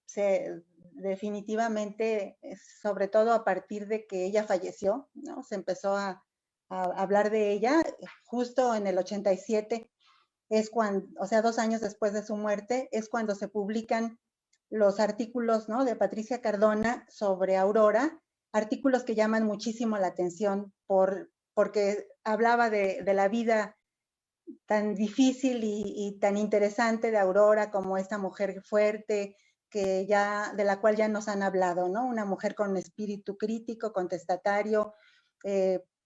definitivamente, sobre todo a partir de que ella falleció, ¿no? Se empezó a hablar de ella, justo en el 87, es cuando, o sea, 2 años después de su muerte, es cuando se publican los artículos, ¿no?, de Patricia Cardona sobre Aurora, artículos que llaman muchísimo la atención porque hablaba de la vida tan difícil y tan interesante de Aurora como esta mujer fuerte de la cual ya nos han hablado, ¿no? Una mujer con espíritu crítico, contestatario,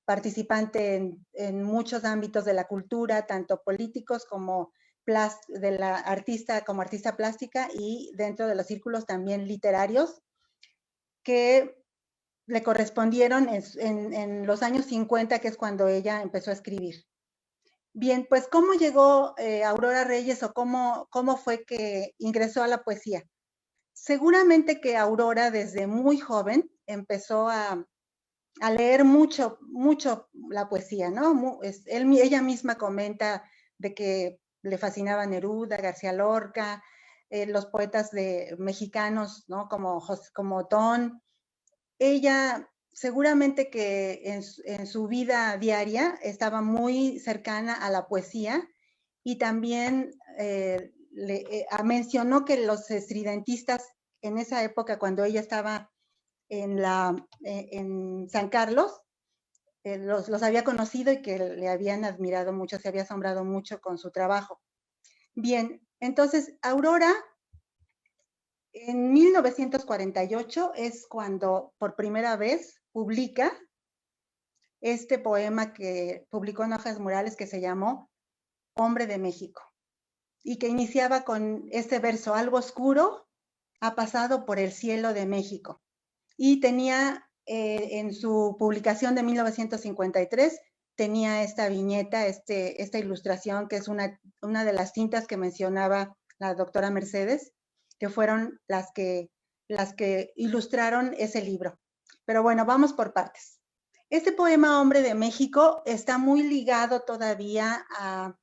participante en muchos ámbitos de la cultura, tanto políticos como de la artista como artista plástica y dentro de los círculos también literarios que le correspondieron en los años 50, que es cuando ella empezó a escribir. Bien, pues ¿cómo llegó Aurora Reyes o cómo fue que ingresó a la poesía? Seguramente que Aurora desde muy joven empezó a leer mucho la poesía, ¿no? Ella misma comenta de que le fascinaba Neruda, García Lorca, los poetas mexicanos, ¿no? Como Otón. Ella seguramente que en su vida diaria estaba muy cercana a la poesía y también mencionó que los estridentistas en esa época, cuando ella estaba en San Carlos, los había conocido y que le habían admirado mucho, se había asombrado mucho con su trabajo. Bien, entonces Aurora en 1948 es cuando por primera vez publica este poema que publicó en Hojas Murales que se llamó Hombre de México y que iniciaba con este verso: algo oscuro ha pasado por el cielo de México. Y tenía en su publicación de 1953 tenía esta viñeta, esta ilustración que es una de las cintas que mencionaba la doctora Mercedes, que fueron las que ilustraron ese libro. Pero bueno, vamos por partes. Este poema Hombre de México está muy ligado todavía a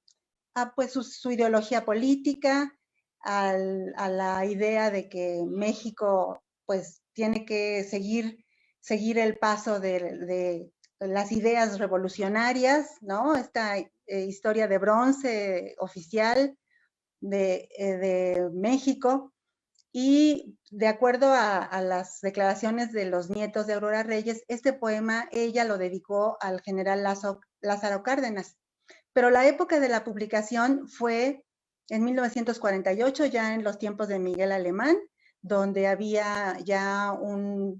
pues su ideología política, a la idea de que México pues tiene que seguir el paso de las ideas revolucionarias, ¿no? Esta historia de bronce oficial de México. Y de acuerdo a las declaraciones de los nietos de Aurora Reyes, este poema ella lo dedicó al general Lázaro Cárdenas. Pero la época de la publicación fue en 1948, ya en los tiempos de Miguel Alemán, donde había ya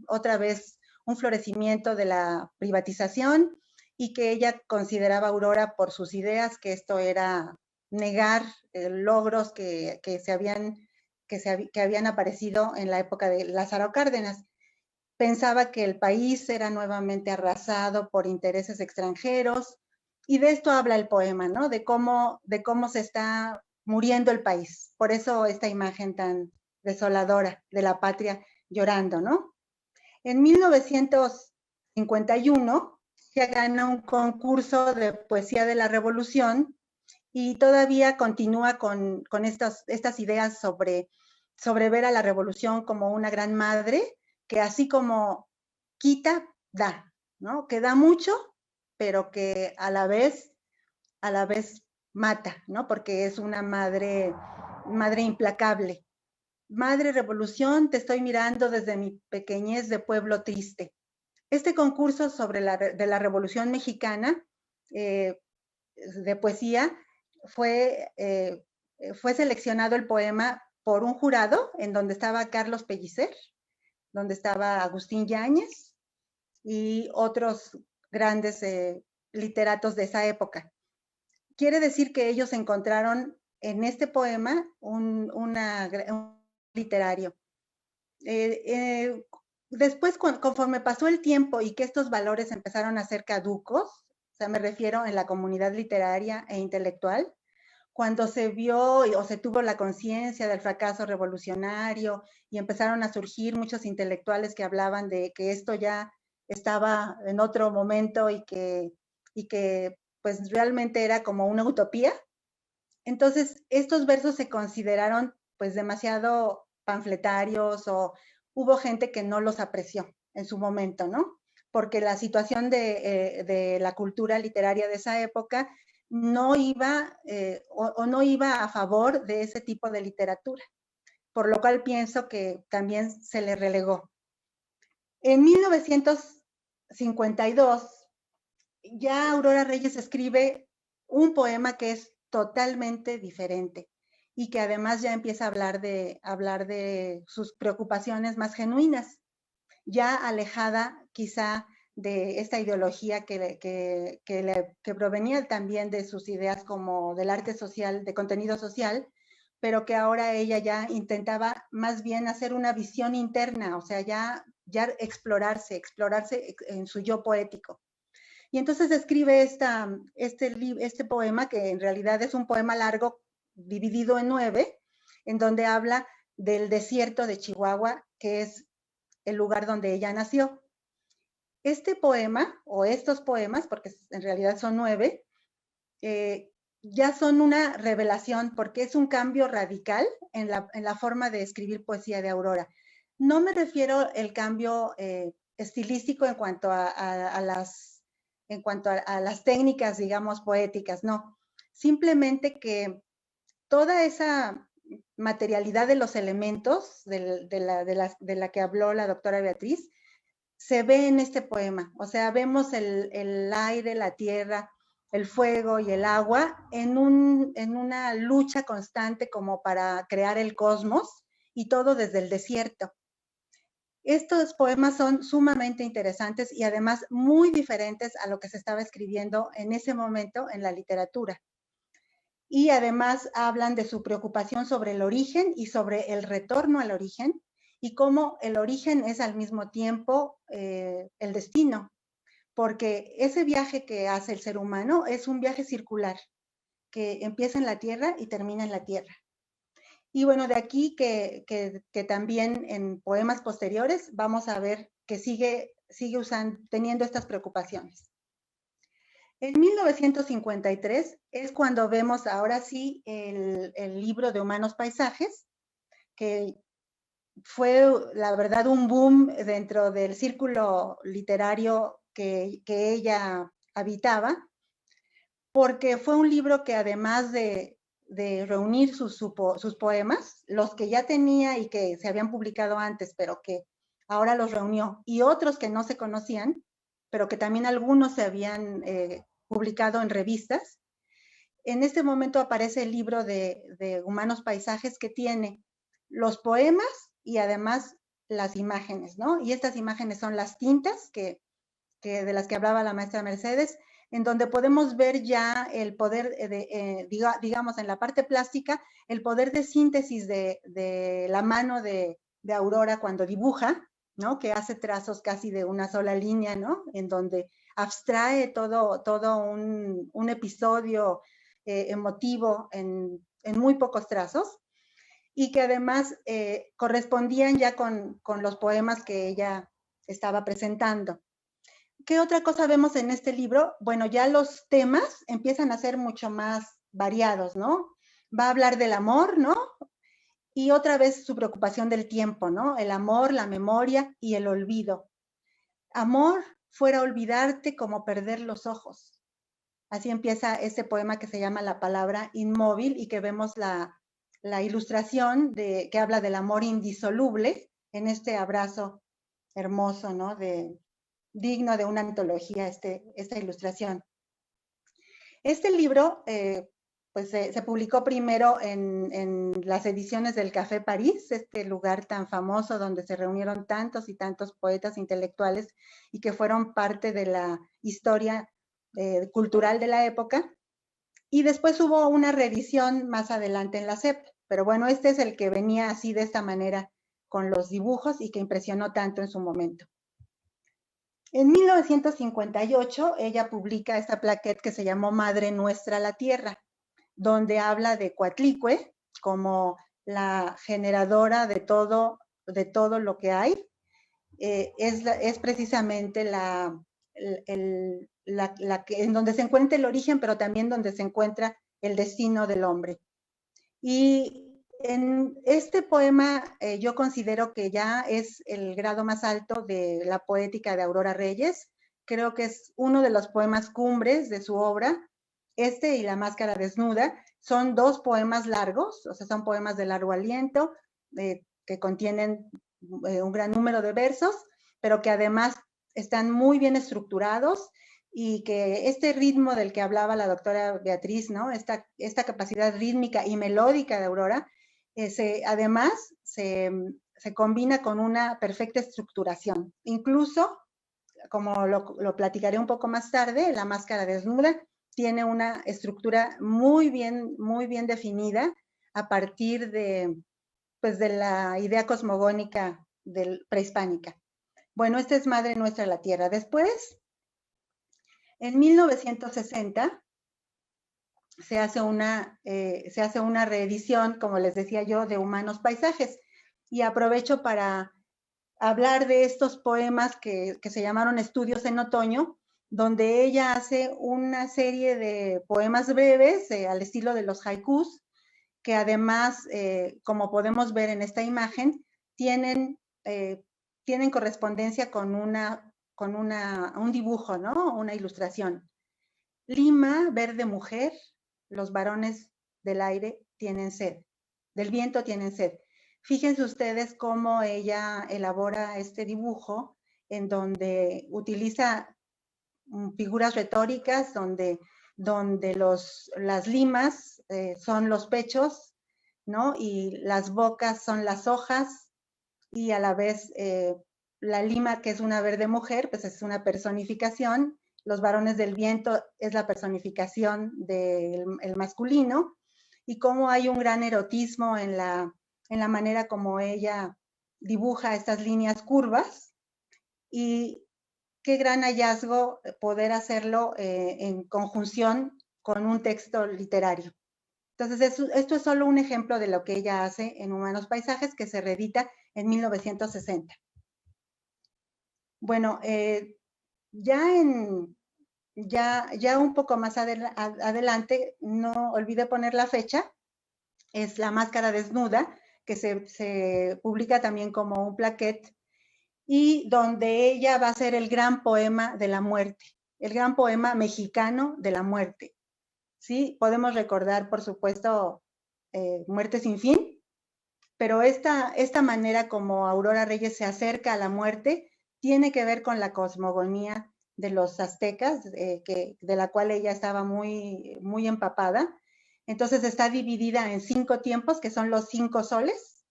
otra vez un florecimiento de la privatización y que ella consideraba a Aurora por sus ideas que esto era negar logros que habían aparecido en la época de Lázaro Cárdenas. Pensaba que el país era nuevamente arrasado por intereses extranjeros, y de esto habla el poema, ¿no? De cómo se está muriendo el país. Por eso esta imagen tan desoladora de la patria llorando, ¿no? En 1951 se gana un concurso de poesía de la Revolución y todavía continúa con estas ideas sobre ver a la Revolución como una gran madre que así como quita, da, ¿no? Que da mucho, pero que a la vez mata, ¿no? Porque es una madre implacable. Madre Revolución, te estoy mirando desde mi pequeñez de pueblo triste. Este concurso de la Revolución Mexicana de poesía fue seleccionado el poema por un jurado en donde estaba Carlos Pellicer, donde estaba Agustín Yáñez y otros grandes literatos de esa época. Quiere decir que ellos encontraron en este poema un literario. Después, conforme pasó el tiempo y que estos valores empezaron a ser caducos, o sea, me refiero en la comunidad literaria e intelectual, cuando se vio o se tuvo la conciencia del fracaso revolucionario y empezaron a surgir muchos intelectuales que hablaban de que esto ya estaba en otro momento y que pues realmente era como una utopía. Entonces, estos versos se consideraron pues demasiado panfletarios o hubo gente que no los apreció en su momento, ¿no? Porque la situación de la cultura literaria de esa época no iba no iba a favor de ese tipo de literatura, por lo cual pienso que también se le relegó. En 1952, ya Aurora Reyes escribe un poema que es totalmente diferente y que además ya empieza a hablar de sus preocupaciones más genuinas, ya alejada quizá de esta ideología que provenía también de sus ideas como del arte social, de contenido social, pero que ahora ella ya intentaba más bien hacer una visión interna, o sea, ya explorarse en su yo poético. Y entonces escribe este poema, que en realidad es un poema largo, dividido en 9, en donde habla del desierto de Chihuahua, que es el lugar donde ella nació. Este poema, o estos poemas, porque en realidad son 9, ya son una revelación, porque es un cambio radical en la forma de escribir poesía de Aurora. No me refiero al cambio estilístico en cuanto a las técnicas, digamos, poéticas, no. Simplemente que toda esa materialidad de los elementos de la que habló la doctora Beatriz se ve en este poema. O sea, vemos el aire, la tierra, el fuego y el agua en una lucha constante como para crear el cosmos, y todo desde el desierto. Estos poemas son sumamente interesantes y además muy diferentes a lo que se estaba escribiendo en ese momento en la literatura. Y además hablan de su preocupación sobre el origen y sobre el retorno al origen, y cómo el origen es al mismo tiempo el destino, porque ese viaje que hace el ser humano es un viaje circular, que empieza en la Tierra y termina en la Tierra. Y bueno, de aquí que también en poemas posteriores vamos a ver que sigue teniendo estas preocupaciones. En 1953 es cuando vemos ahora sí el libro de Humanos Paisajes, que fue la verdad un boom dentro del círculo literario que ella habitaba, porque fue un libro que además de reunir sus poemas, los que ya tenía y que se habían publicado antes, pero que ahora los reunió, y otros que no se conocían, pero que también algunos se habían publicado en revistas. En este momento aparece el libro de Humanos Paisajes, que tiene los poemas y además las imágenes, ¿no? Y estas imágenes son las tintas de las que hablaba la maestra Mercedes, en donde podemos ver ya el poder, digamos, en la parte plástica, el poder de síntesis de la mano de Aurora cuando dibuja, ¿no? Que hace trazos casi de una sola línea, ¿no? En donde abstrae todo un episodio emotivo en muy pocos trazos, y que además correspondían ya con los poemas que ella estaba presentando. ¿Qué otra cosa vemos en este libro? Bueno, ya los temas empiezan a ser mucho más variados, ¿no? Va a hablar del amor, ¿no? Y otra vez su preocupación del tiempo, ¿no? El amor, la memoria y el olvido. Amor fuera olvidarte como perder los ojos. Así empieza este poema que se llama La palabra inmóvil, y que vemos la ilustración que habla del amor indisoluble en este abrazo hermoso, ¿no? Digno de una antología, esta ilustración. Este libro pues se publicó primero en las ediciones del Café París, este lugar tan famoso donde se reunieron tantos y tantos poetas intelectuales y que fueron parte de la historia cultural de la época. Y después hubo una reedición más adelante en la SEP, pero bueno, este es el que venía así de esta manera con los dibujos y que impresionó tanto en su momento. En 1958 ella publica esta plaquette que se llamó Madre Nuestra la Tierra, donde habla de Coatlicue como la generadora de todo lo que hay. Es precisamente en donde se encuentra el origen, pero también donde se encuentra el destino del hombre. Y en este poema yo considero que ya es el grado más alto de la poética de Aurora Reyes. Creo que es uno de los poemas cumbres de su obra. Este y La Máscara Desnuda son dos poemas largos, o sea, son poemas de largo aliento que contienen un gran número de versos, pero que además están muy bien estructurados y que este ritmo del que hablaba la doctora Beatriz, ¿no? Esta capacidad rítmica y melódica de Aurora, además se combina con una perfecta estructuración. Incluso, como lo platicaré un poco más tarde, La Máscara Desnuda tiene una estructura muy bien definida a partir de, pues, de la idea cosmogónica prehispánica. Bueno, esta es Madre Nuestra la Tierra. Después, en 1960, se hace una reedición, como les decía yo, de Humanos Paisajes. Y aprovecho para hablar de estos poemas que se llamaron Estudios en Otoño, donde ella hace una serie de poemas breves al estilo de los haikus, que además, como podemos ver en esta imagen, tienen correspondencia con un dibujo, ¿no? Una ilustración. Lima, verde mujer, los varones del aire tienen sed, del viento tienen sed. Fíjense ustedes cómo ella elabora este dibujo en donde utiliza figuras retóricas, donde las limas son los pechos, ¿no? Y las bocas son las hojas, y a la vez la lima, que es una verde mujer, pues es una personificación. Los varones del viento es la personificación del masculino, y cómo hay un gran erotismo en la manera como ella dibuja estas líneas curvas, y qué gran hallazgo poder hacerlo en conjunción con un texto literario. Entonces, esto es solo un ejemplo de lo que ella hace en Humanos Paisajes, que se reedita en 1960. Bueno, ya un poco más adelante, no olvidé poner la fecha, es La Máscara Desnuda, que se publica también como un plaquette, y donde ella va a hacer el gran poema de la muerte, el gran poema mexicano de la muerte. ¿Sí? Podemos recordar, por supuesto, Muerte sin fin, pero esta manera como Aurora Reyes se acerca a la muerte tiene que ver con la cosmogonía de los aztecas, de la cual ella estaba muy empapada. Entonces está dividida en 5 tiempos, que son los 5 soles,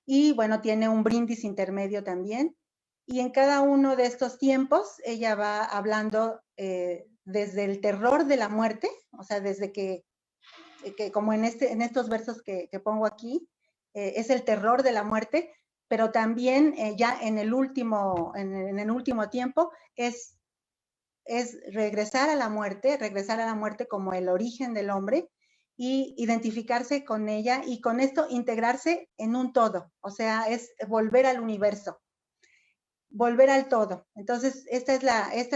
y bueno, tiene un brindis intermedio también, y en cada uno de estos tiempos ella va hablando desde el terror de la muerte, o sea, desde que como en estos versos que pongo aquí, es el terror de la muerte, pero también ya en el último tiempo es regresar a la muerte como el origen del hombre, y identificarse con ella, y con esto integrarse en un todo, o sea, es volver al universo, volver al todo. Entonces, esta es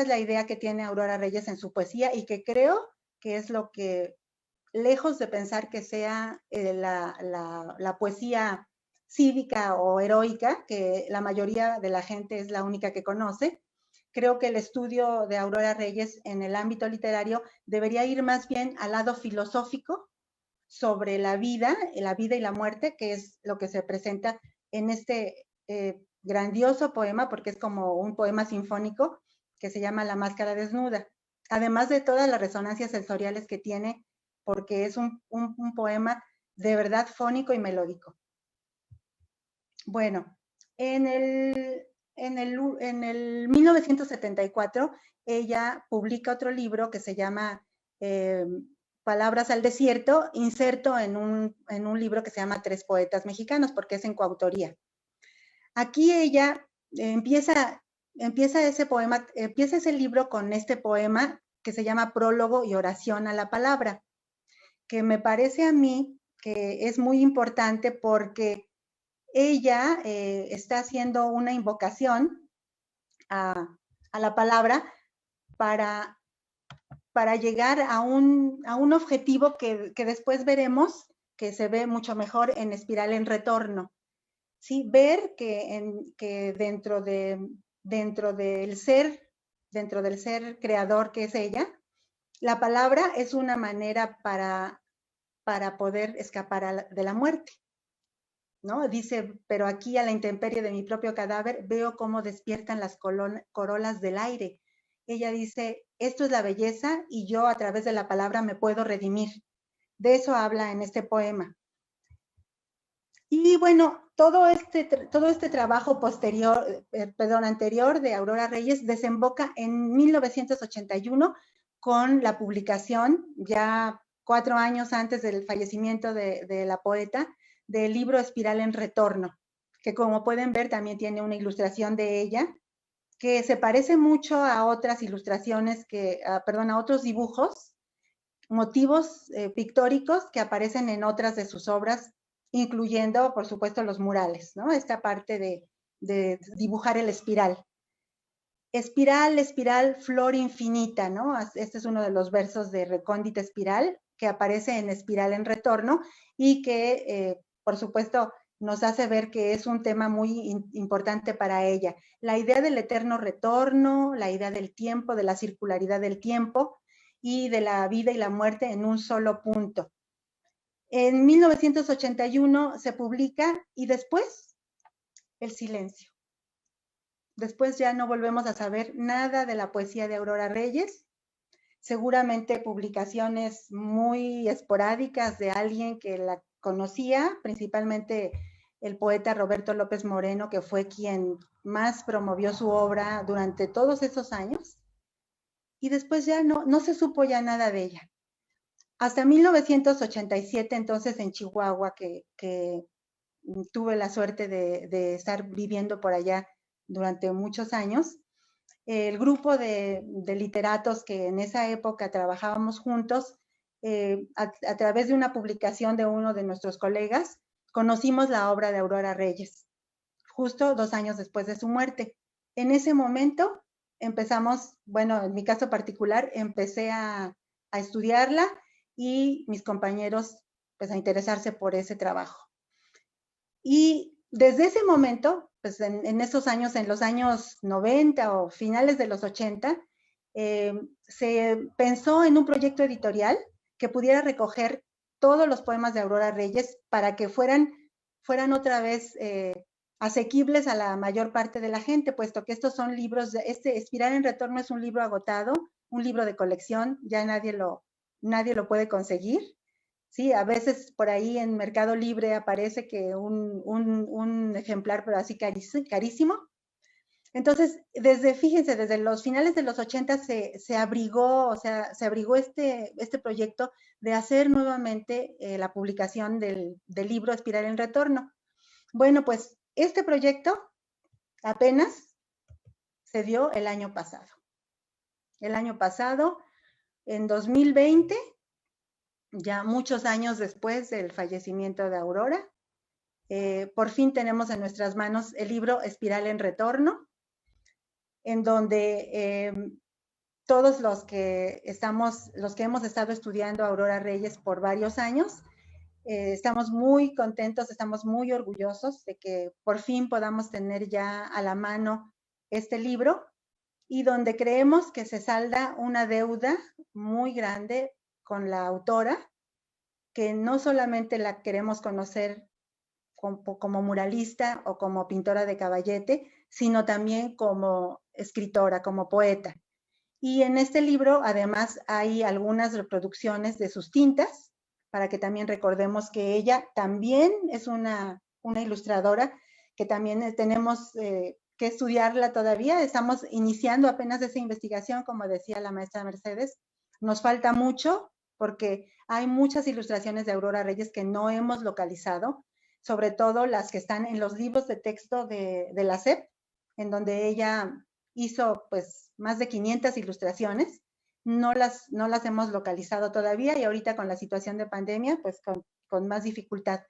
la idea que tiene Aurora Reyes en su poesía, y que creo que es lo que, lejos de pensar que sea la poesía cívica o heroica, que la mayoría de la gente es la única que conoce, creo que el estudio de Aurora Reyes en el ámbito literario debería ir más bien al lado filosófico sobre la vida y la muerte, que es lo que se presenta en este grandioso poema, porque es como un poema sinfónico que se llama La Máscara Desnuda. Además de todas las resonancias sensoriales que tiene porque es un poema de verdad fónico y melódico. Bueno, en el 1974, ella publica otro libro que se llama Palabras al desierto, inserto en un libro que se llama Tres poetas mexicanos, porque es en coautoría. Aquí ella empieza ese libro con este poema que se llama Prólogo y oración a la palabra, que me parece a mí que es muy importante porque ella está haciendo una invocación a la palabra para llegar a un objetivo que después veremos que se ve mucho mejor en Espiral en Retorno. ¿Sí? Ver que dentro del ser creador que es ella, la palabra es una manera para poder escapar de la muerte, ¿no? Dice, pero aquí a la intemperie de mi propio cadáver veo cómo despiertan las corolas del aire. Ella dice, esto es la belleza y yo a través de la palabra me puedo redimir. De eso habla en este poema. Y bueno, todo este trabajo anterior de Aurora Reyes desemboca en 1981 con la publicación, ya 4 años antes del fallecimiento de la poeta, del libro Espiral en Retorno, que como pueden ver también tiene una ilustración de ella, que se parece mucho a otras ilustraciones, a otros dibujos, motivos pictóricos que aparecen en otras de sus obras, incluyendo, por supuesto, los murales, ¿no? Esta parte de dibujar el espiral. Espiral, espiral, flor infinita, ¿no? Este es uno de los versos de Recóndita Espiral, que aparece en Espiral en Retorno y que, por supuesto, nos hace ver que es un tema muy importante para ella. La idea del eterno retorno, la idea del tiempo, de la circularidad del tiempo y de la vida y la muerte en un solo punto. En 1981 se publica y después el silencio. Después ya no volvemos a saber nada de la poesía de Aurora Reyes. Seguramente publicaciones muy esporádicas de alguien que la conocía, principalmente el poeta Roberto López Moreno, que fue quien más promovió su obra durante todos esos años. Y después ya no se supo ya nada de ella. Hasta 1987, entonces en Chihuahua, que tuve la suerte de estar viviendo por allá durante muchos años, el grupo de literatos que en esa época trabajábamos juntos, a través de una publicación de uno de nuestros colegas, conocimos la obra de Aurora Reyes, justo 2 años después de su muerte. En ese momento empezamos, bueno, en mi caso particular, empecé a estudiarla y mis compañeros pues a interesarse por ese trabajo. Y desde ese momento, pues en esos años, en los años 90 o finales de los 80, se pensó en un proyecto editorial que pudiera recoger todos los poemas de Aurora Reyes para que fueran otra vez asequibles a la mayor parte de la gente, puesto que estos son libros, Espiral en Retorno es un libro agotado, un libro de colección, ya nadie lo puede conseguir. Sí, a veces por ahí en Mercado Libre aparece que un ejemplar, pero así carísimo. Entonces, fíjense, desde los finales de los 80 se abrigó este proyecto de hacer nuevamente la publicación del libro Espiral en Retorno. Bueno, pues este proyecto apenas se dio el año pasado. El año pasado, en 2020, ya muchos años después del fallecimiento de Aurora, por fin tenemos en nuestras manos el libro Espiral en Retorno, en donde todos los que hemos estado estudiando a Aurora Reyes por varios años, estamos muy contentos, estamos muy orgullosos de que por fin podamos tener ya a la mano este libro y donde creemos que se salda una deuda muy grande con la autora, que no solamente la queremos conocer como muralista o como pintora de caballete, sino también como escritora, como poeta. Y en este libro, además, hay algunas reproducciones de sus tintas, para que también recordemos que ella también es una ilustradora, que también tenemos que estudiarla todavía. Estamos iniciando apenas esa investigación, como decía la maestra Mercedes. Nos falta mucho, porque hay muchas ilustraciones de Aurora Reyes que no hemos localizado, sobre todo las que están en los libros de texto de la SEP, en donde ella hizo pues más de 500 ilustraciones, no las hemos localizado todavía y ahorita con la situación de pandemia pues con más dificultad.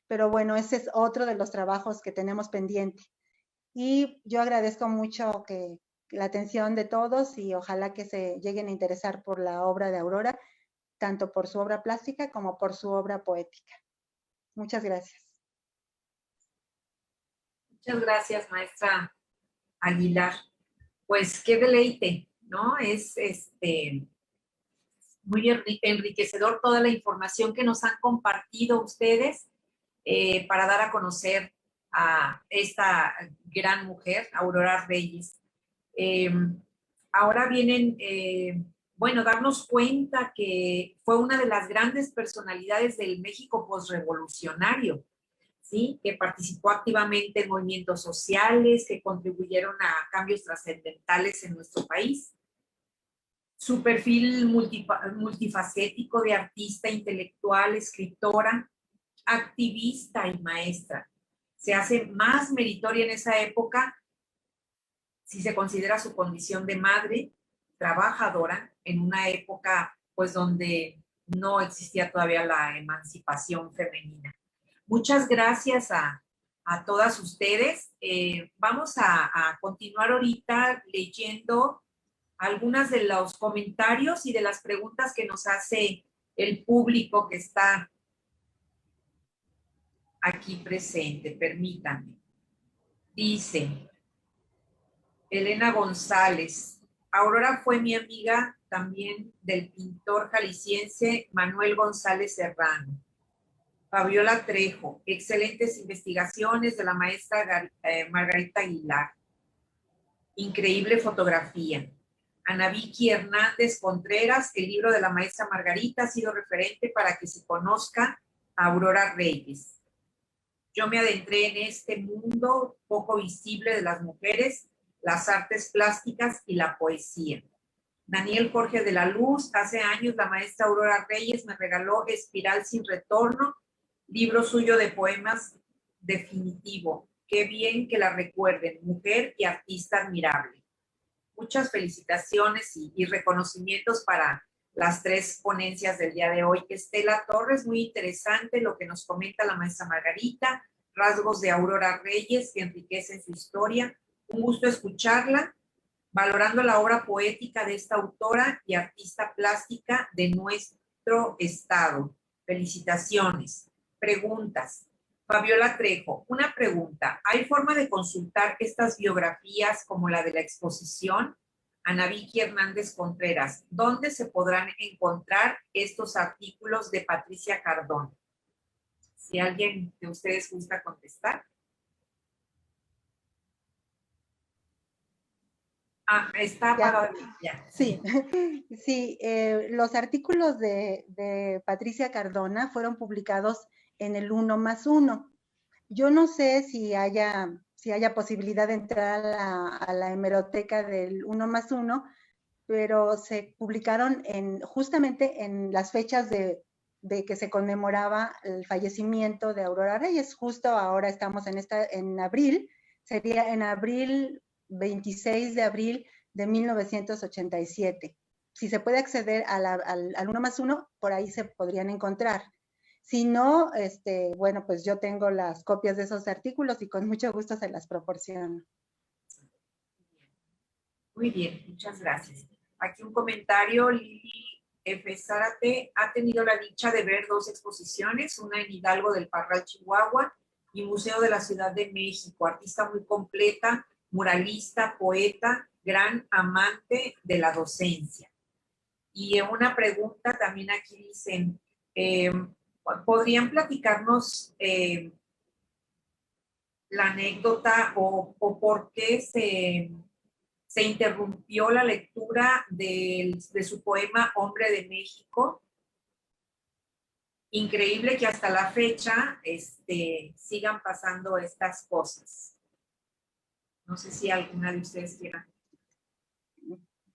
Pero bueno, ese es otro de los trabajos que tenemos pendiente. Y yo agradezco mucho que la atención de todos y ojalá que se lleguen a interesar por la obra de Aurora, tanto por su obra plástica como por su obra poética. Muchas gracias. Muchas gracias, maestra Aguilar. Pues qué deleite, ¿no? Es muy enriquecedor toda la información que nos han compartido ustedes para dar a conocer a esta gran mujer, Aurora Reyes. Ahora vienen, bueno, darnos cuenta que fue una de las grandes personalidades del México posrevolucionario, ¿sí? Que participó activamente en movimientos sociales que contribuyeron a cambios trascendentales en nuestro país. Su perfil multifacético de artista, intelectual, escritora, activista y maestra se hace más meritoria en esa época si se considera su condición de madre trabajadora en una época pues donde no existía todavía la emancipación femenina. Muchas gracias a todas ustedes. Vamos a continuar ahorita leyendo algunas de los comentarios y de las preguntas que nos hace el público que está aquí presente. Permítanme. Dice Elena González: Aurora fue mi amiga también del pintor jalisciense Manuel González Serrano. Fabiola Trejo: excelentes investigaciones de la maestra Margarita Aguilar. Increíble fotografía. Ana Vicky Hernández Contreras: el libro de la maestra Margarita ha sido referente para que se conozca a Aurora Reyes. Yo me adentré en este mundo poco visible de las mujeres, las artes plásticas y la poesía. Daniel Jorge de la Luz: hace años la maestra Aurora Reyes me regaló Espiral sin retorno, libro suyo de poemas definitivo. Qué bien que la recuerden, mujer y artista admirable. Muchas felicitaciones y reconocimientos para las tres ponencias del día de hoy. Estela Torres: muy interesante lo que nos comenta la maestra Margarita, rasgos de Aurora Reyes que enriquecen su historia. Un gusto escucharla, valorando la obra poética de esta autora y artista plástica de nuestro estado. Felicitaciones. Preguntas. Fabiola Trejo: una pregunta. ¿Hay forma de consultar estas biografías como la de la exposición? Ana Vicky Hernández Contreras: ¿dónde se podrán encontrar estos artículos de Patricia Cardona? Si alguien de ustedes gusta contestar. Está apagado ya. Sí, sí, los artículos de Patricia Cardona fueron publicados en el 1+1. Yo no sé si haya posibilidad de entrar a la hemeroteca del 1+1, pero se publicaron justamente en las fechas de que se conmemoraba el fallecimiento de Aurora Reyes. Justo ahora estamos en abril, sería en abril, 26 de abril de 1987. Si se puede acceder al 1+1, por ahí se podrían encontrar. Si no, bueno, pues yo tengo las copias de esos artículos y con mucho gusto se las proporciono. Muy bien, muchas gracias. Aquí un comentario. Lili F. Zárate: ha tenido la dicha de ver dos exposiciones, una en Hidalgo del Parral, Chihuahua, y Museo de la Ciudad de México. Artista muy completa, muralista, poeta, gran amante de la docencia. Y una pregunta también aquí dicen, ¿podrían platicarnos la anécdota o por qué se interrumpió la lectura de su poema Hombre de México. Increíble que hasta la fecha sigan pasando estas cosas. No sé si alguna de ustedes quiera.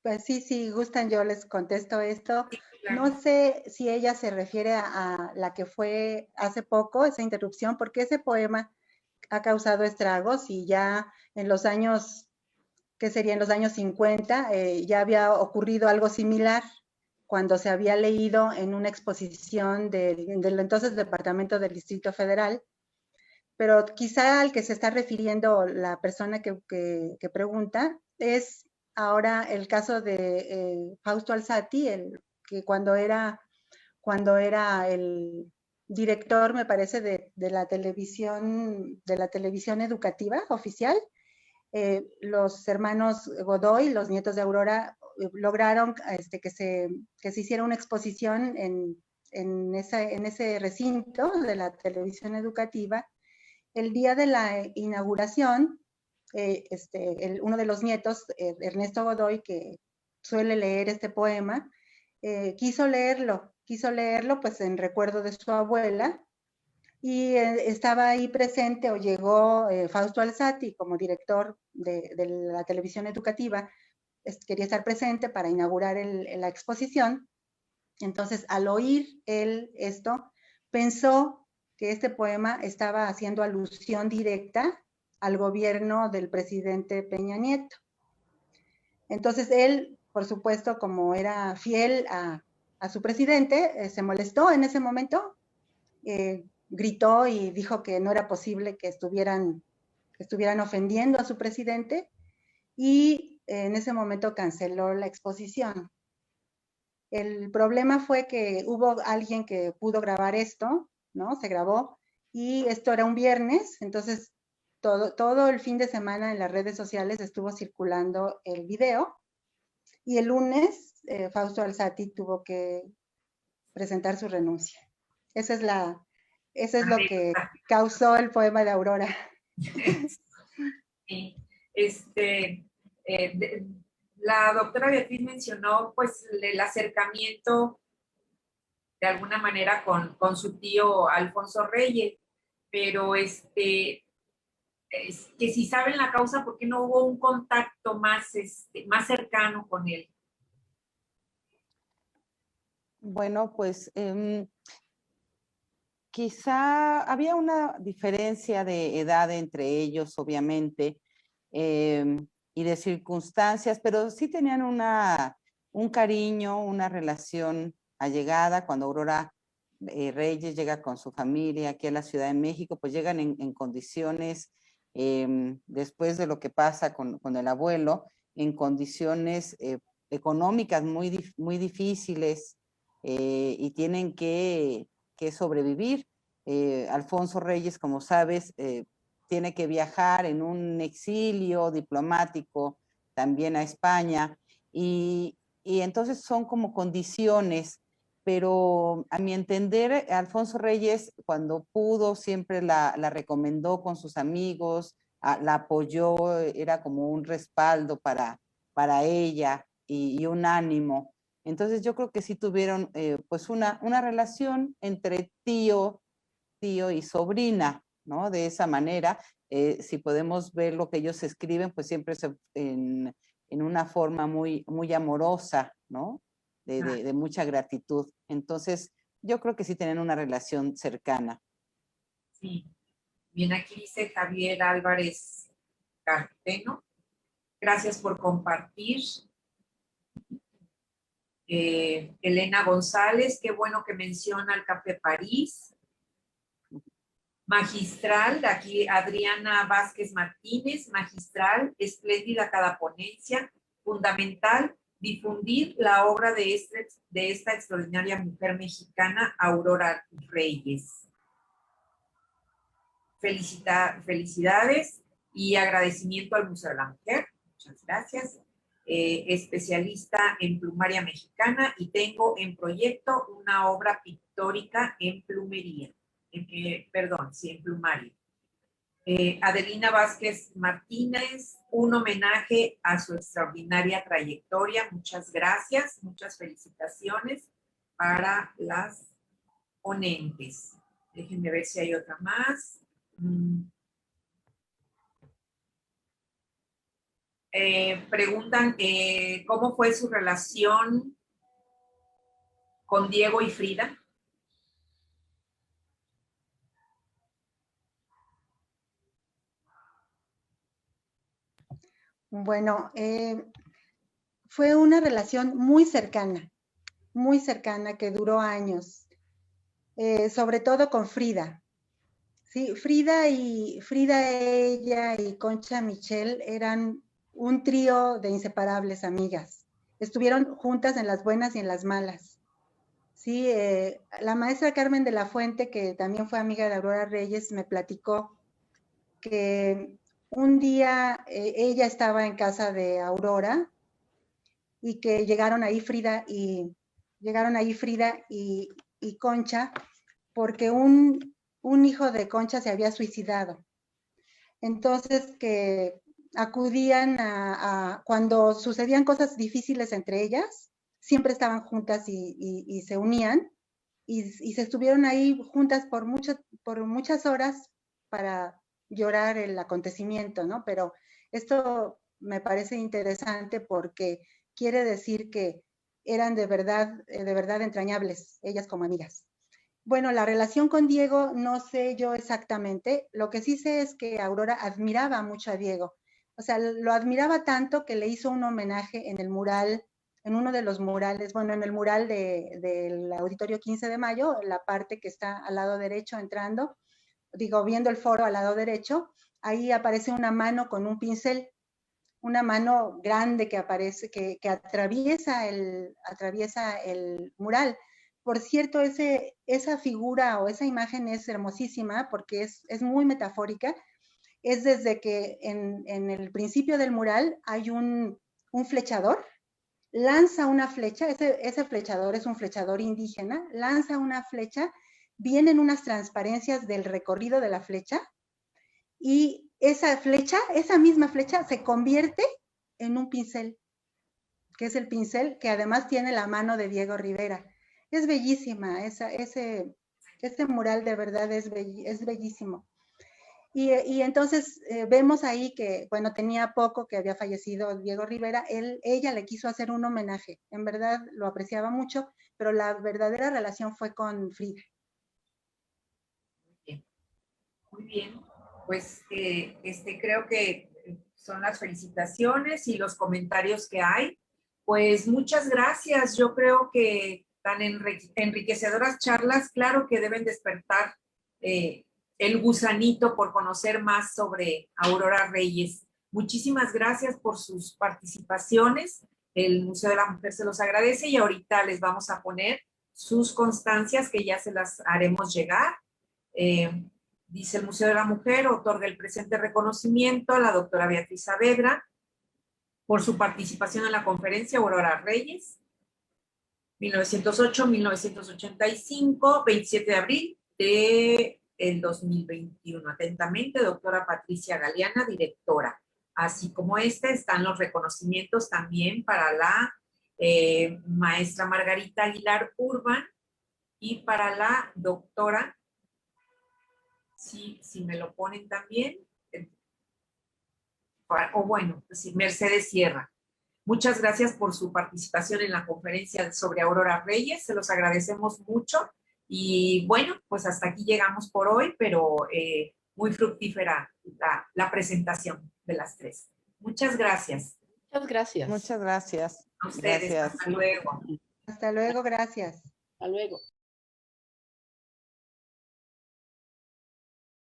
Pues sí, si gustan, yo les contesto esto. Sí, claro. No sé si ella se refiere a la que fue hace poco, esa interrupción, porque ese poema ha causado estragos y ya en los años, que sería en los años 50, ya había ocurrido algo similar cuando se había leído en una exposición del entonces Departamento del Distrito Federal, pero quizá al que se está refiriendo la persona que pregunta es ahora el caso de Fausto Alzati, que cuando era el director, me parece, de la televisión educativa oficial, los hermanos Godoy, los nietos de Aurora, lograron que se hiciera una exposición en ese recinto de la televisión educativa. El día de la inauguración, uno de los nietos, Ernesto Godoy, que suele leer este poema, quiso leerlo pues en recuerdo de su abuela, y estaba ahí presente, o llegó Fausto Alzati como director de la televisión educativa, quería estar presente para inaugurar la exposición. Entonces, al oír él esto, pensó que este poema estaba haciendo alusión directa al gobierno del presidente Peña Nieto. Entonces, él, por supuesto, como era fiel a su presidente, se molestó en ese momento, gritó y dijo que no era posible que estuvieran ofendiendo a su presidente, y en ese momento canceló la exposición. El problema fue que hubo alguien que pudo grabar esto, ¿no? Se grabó, y esto era un viernes, entonces todo el fin de semana en las redes sociales estuvo circulando el video, y el lunes Fausto Alzati tuvo que presentar su renuncia. Eso es lo que causó el poema de Aurora. Sí. La doctora Beatriz mencionó pues el acercamiento de alguna manera con su tío Alfonso Reyes, pero que si saben la causa, ¿por qué no hubo un contacto más cercano con él? Bueno, pues quizá había una diferencia de edad entre ellos, obviamente, y de circunstancias, pero sí tenían un cariño, una relación allegada. Cuando Aurora Reyes llega con su familia aquí a la Ciudad de México, pues llegan en condiciones, después de lo que pasa con el abuelo, en condiciones económicas muy difíciles, y tienen que sobrevivir. Alfonso Reyes, como sabes, tiene que viajar en un exilio diplomático también a España, y entonces son como condiciones, pero a mi entender, Alfonso Reyes, cuando pudo, siempre la recomendó con sus amigos, la apoyó, era como un respaldo para ella y un ánimo. Entonces yo creo que sí tuvieron pues una relación entre tío y sobrina, ¿no? De esa manera, si podemos ver lo que ellos escriben, pues siempre en una forma muy amorosa, ¿no? De mucha gratitud. Entonces, yo creo que sí tienen una relación cercana. Sí. Bien, aquí dice Javier Álvarez Carteno. Gracias por compartir. Elena González, qué bueno que menciona el Café París. Magistral, de aquí Adriana Vázquez Martínez, magistral, espléndida cada ponencia, fundamental, difundir la obra de esta extraordinaria mujer mexicana, Aurora Reyes. Felicidades y agradecimiento al Museo de la Mujer. Muchas gracias. Especialista en plumaria mexicana, y tengo en proyecto una obra pictórica en plumería. En plumaria. Adelina Vázquez Martínez, un homenaje a su extraordinaria trayectoria. Muchas gracias, muchas felicitaciones para las ponentes. Déjenme ver si hay otra más. Preguntan cómo fue su relación con Diego y Frida. Bueno, fue una relación muy cercana que duró años, sobre todo con Frida. Sí, Frida, ella y Concha Michel eran un trío de inseparables amigas. Estuvieron juntas en las buenas y en las malas. Sí, la maestra Carmen de la Fuente, que también fue amiga de Aurora Reyes, me platicó que un día ella estaba en casa de Aurora y que llegaron ahí Frida y Concha porque un hijo de Concha se había suicidado. Entonces que acudían cuando sucedían cosas difíciles entre ellas, siempre estaban juntas y se unían y se estuvieron ahí juntas por muchas horas para llorar el acontecimiento, ¿no? Pero esto me parece interesante porque quiere decir que eran de verdad entrañables, ellas como amigas. Bueno, la relación con Diego no sé yo exactamente. Lo que sí sé es que Aurora admiraba mucho a Diego. O sea, lo admiraba tanto que le hizo un homenaje en el mural, en uno de los murales, bueno, en el mural del Auditorio 15 de Mayo, la parte que está al lado derecho entrando, viendo el foro al lado derecho, ahí aparece una mano con un pincel, una mano grande que aparece, que atraviesa el mural. Por cierto, esa figura o esa imagen es hermosísima porque es muy metafórica. Es desde que en el principio del mural hay un flechador, lanza una flecha, ese flechador es un flechador indígena, lanza una flecha, vienen unas transparencias del recorrido de la flecha y esa misma flecha se convierte en un pincel, que es el pincel que además tiene la mano de Diego Rivera. Es bellísima, ese mural de verdad es bellísimo. Y entonces vemos ahí que, bueno, tenía poco que había fallecido Diego Rivera, ella le quiso hacer un homenaje, en verdad lo apreciaba mucho, pero la verdadera relación fue con Frida. Muy bien, pues creo que son las felicitaciones y los comentarios que hay. Pues muchas gracias, yo creo que tan enriquecedoras charlas, claro que deben despertar el gusanito por conocer más sobre Aurora Reyes. Muchísimas gracias por sus participaciones, el Museo de la Mujer se los agradece y ahorita les vamos a poner sus constancias que ya se las haremos llegar. Dice el Museo de la Mujer, otorga el presente reconocimiento a la doctora Beatriz Saavedra por su participación en la conferencia Aurora Reyes, 1908-1985, 27 de abril del 2021. Atentamente, doctora Patricia Galeana, directora. Así como están los reconocimientos también para la maestra Margarita Aguilar Urban y para la doctora, si me lo ponen también, Mercedes Sierra. Muchas gracias por su participación en la conferencia sobre Aurora Reyes, se los agradecemos mucho y bueno, pues hasta aquí llegamos por hoy, pero muy fructífera la presentación de las tres. Muchas gracias. Muchas gracias. Muchas gracias. A ustedes, Gracias. hasta luego. Hasta luego, gracias. Hasta luego.